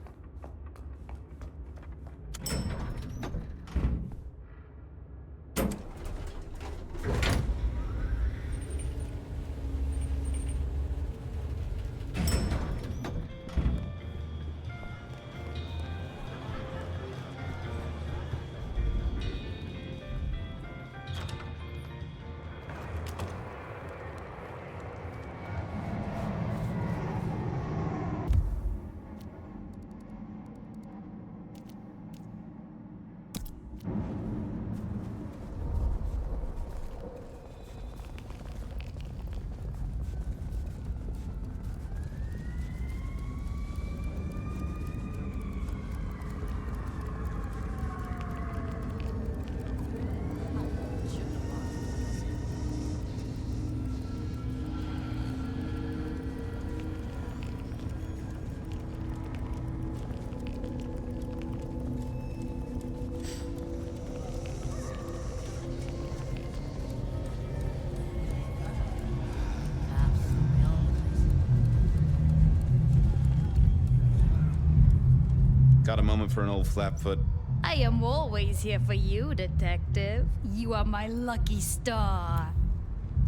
Got a moment for an old flapfoot? I am always here for you, Detective. You are my lucky star.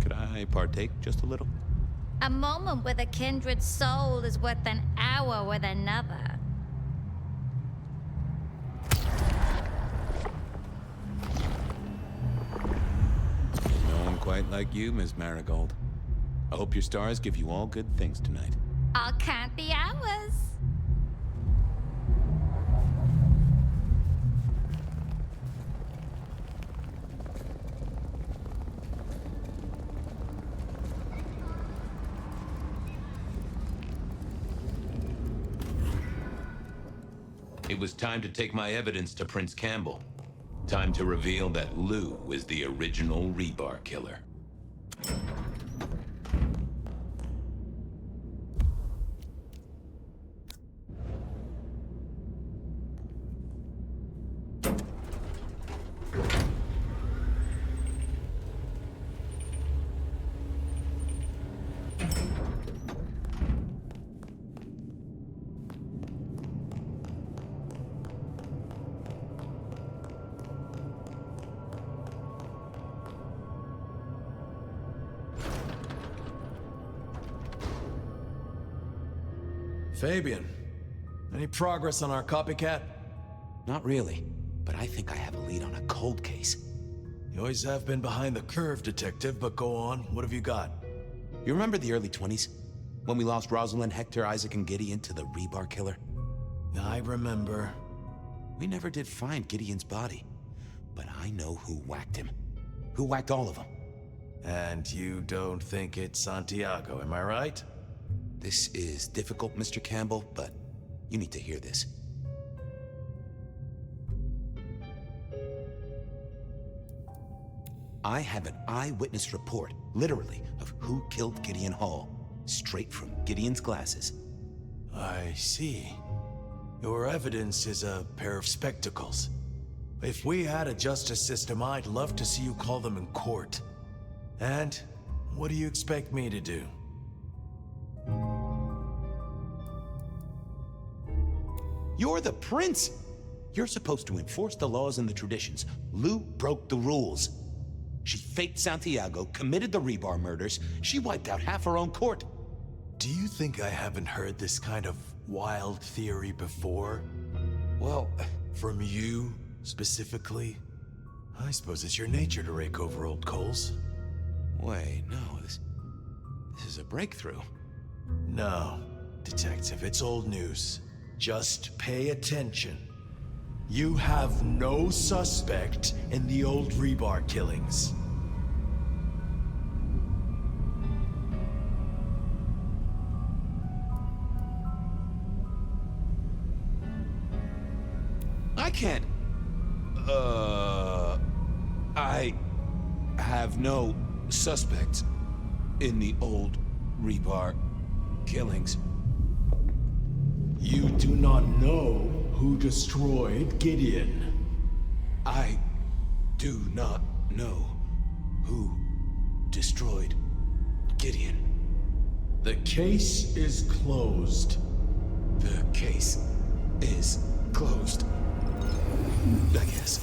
Could I partake just a little? A moment with a kindred soul is worth an hour with another. No one quite like you, Miss Marigold. I hope your stars give you all good things tonight. I'll count the hours. It was time to take my evidence to Prince Campbell. Time to reveal that Lou is the original rebar killer. Fabien, any progress on our copycat? Not really, but I think I have a lead on a cold case. You always have been behind the curve, Detective, but go on. What have you got? You remember the early 20s? When we lost Rosalind, Hector, Isaac, and Gideon to the rebar killer? I remember. We never did find Gideon's body, but I know who whacked him. Who whacked all of them. And you don't think it's Santiago, am I right? This is difficult, Mr. Campbell, but you need to hear this. I have an eyewitness report, literally, of who killed Gideon Hall, straight from Gideon's glasses. I see. Your evidence is a pair of spectacles. If we had a justice system, I'd love to see you call them in court. And what do you expect me to do? You're the prince! You're supposed to enforce the laws and the traditions. Lou broke the rules. She faked Santiago, committed the rebar murders. She wiped out half her own court. Do you think I haven't heard this kind of wild theory before? Well, from you, specifically? I suppose it's your nature to rake over old coals. Wait, no, this is a breakthrough. No, Detective, it's old news. Just pay attention. You have no suspect in the old rebar killings. I can't... I have no suspects in the old rebar killings. You do not know who destroyed Gideon. I do not know who destroyed Gideon. The case is closed. The case is closed. I guess.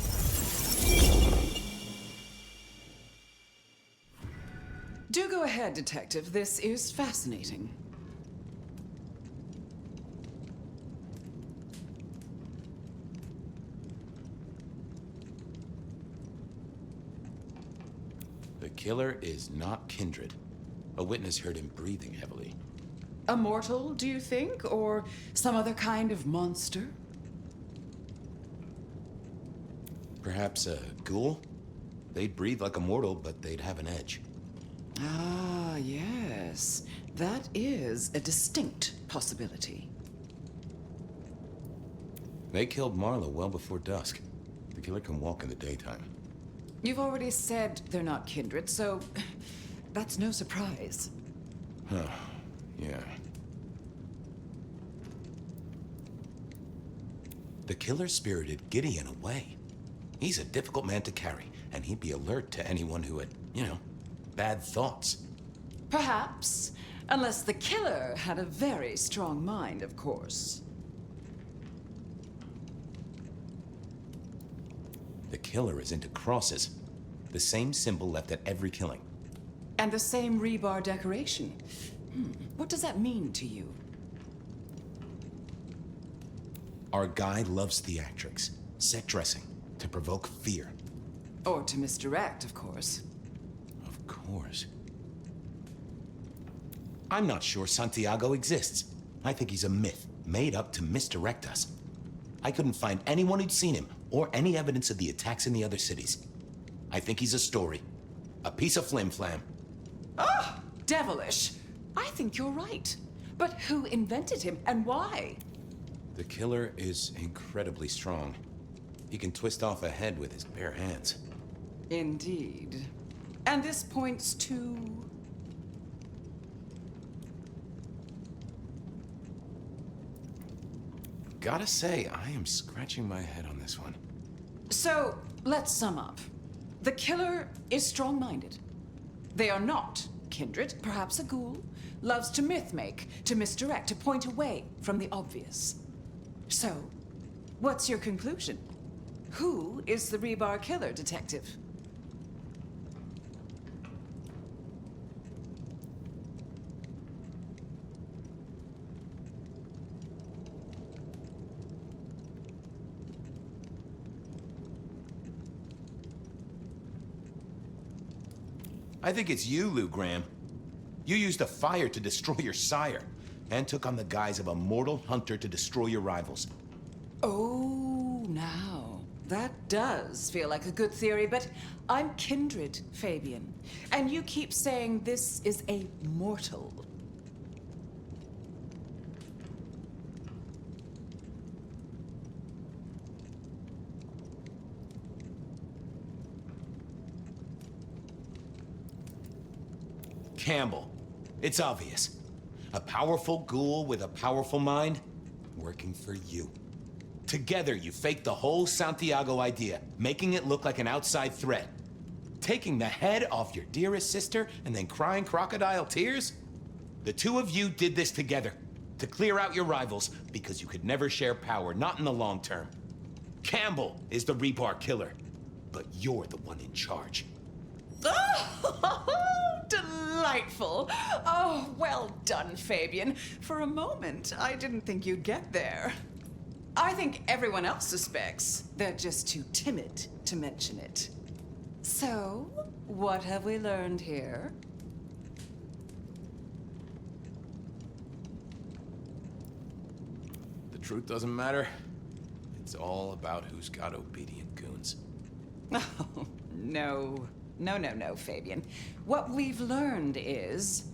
Do go ahead, Detective. This is fascinating. The killer is not Kindred. A witness heard him breathing heavily. A mortal, do you think? Or some other kind of monster? Perhaps a ghoul? They'd breathe like a mortal, but they'd have an edge. Ah, yes. That is a distinct possibility. They killed Marla well before dusk. The killer can walk in the daytime. You've already said they're not kindred, so that's no surprise. Huh. Yeah. The killer spirited Gideon away. He's a difficult man to carry, and he'd be alert to anyone who had, bad thoughts. Perhaps. Unless the killer had a very strong mind, of course. The killer is into crosses. The same symbol left at every killing. And the same rebar decoration. What does that mean to you? Our guy loves theatrics, set dressing, to provoke fear. Or to misdirect, of course. Of course. I'm not sure Santiago exists. I think he's a myth, made up to misdirect us. I couldn't find anyone who'd seen him, or any evidence of the attacks in the other cities. I think he's a story. A piece of flim-flam. Ah, devilish. I think you're right. But who invented him, and why? The killer is incredibly strong. He can twist off a head with his bare hands. Indeed. And this points to... Gotta say, I am scratching my head on this one. So, let's sum up. The killer is strong-minded. They are not kindred, perhaps a ghoul, loves to myth-make, to misdirect, to point away from the obvious. So, what's your conclusion? Who is the rebar killer, Detective? I think it's you, Lou Graham. You used a fire to destroy your sire, and took on the guise of a mortal hunter to destroy your rivals. Oh, now. That does feel like a good theory, but I'm kindred, Fabien. And you keep saying this is a mortal. Campbell. It's obvious. A powerful ghoul with a powerful mind, working for you. Together, you faked the whole Santiago idea, making it look like an outside threat. Taking the head off your dearest sister and then crying crocodile tears? The two of you did this together, to clear out your rivals, because you could never share power, not in the long term. Campbell is the rebar killer, but you're the one in charge. Oh, delightful. Oh, well done, Fabien. For a moment, I didn't think you'd get there. I think everyone else suspects. They're just too timid to mention it. So, what have we learned here? The truth doesn't matter. It's all about who's got obedient goons. Oh, no. No, Fabien. What we've learned is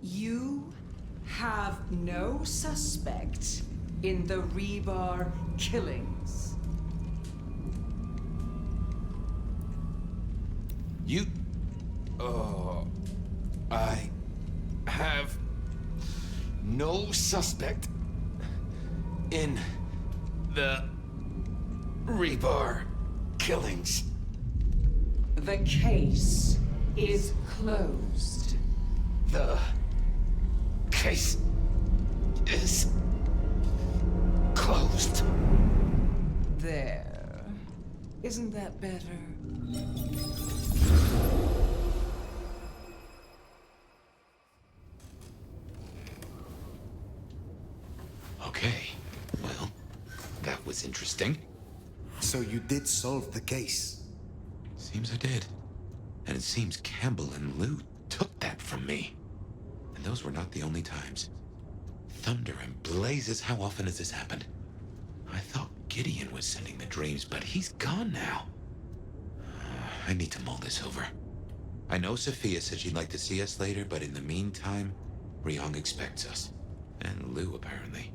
you have no suspect in the Rebar killings. You... I have no suspect in the Rebar killings. The case is closed. The case is closed. There. Isn't that better? Okay. Well, that was interesting. So you did solve the case? Seems I did. And it seems Campbell and Lou took that from me. And those were not the only times. Thunder and blazes, how often has this happened? I thought Gideon was sending the dreams, but he's gone now. I need to mull this over. I know Sophia said she'd like to see us later, but in the meantime, Ryong expects us. And Lou, apparently.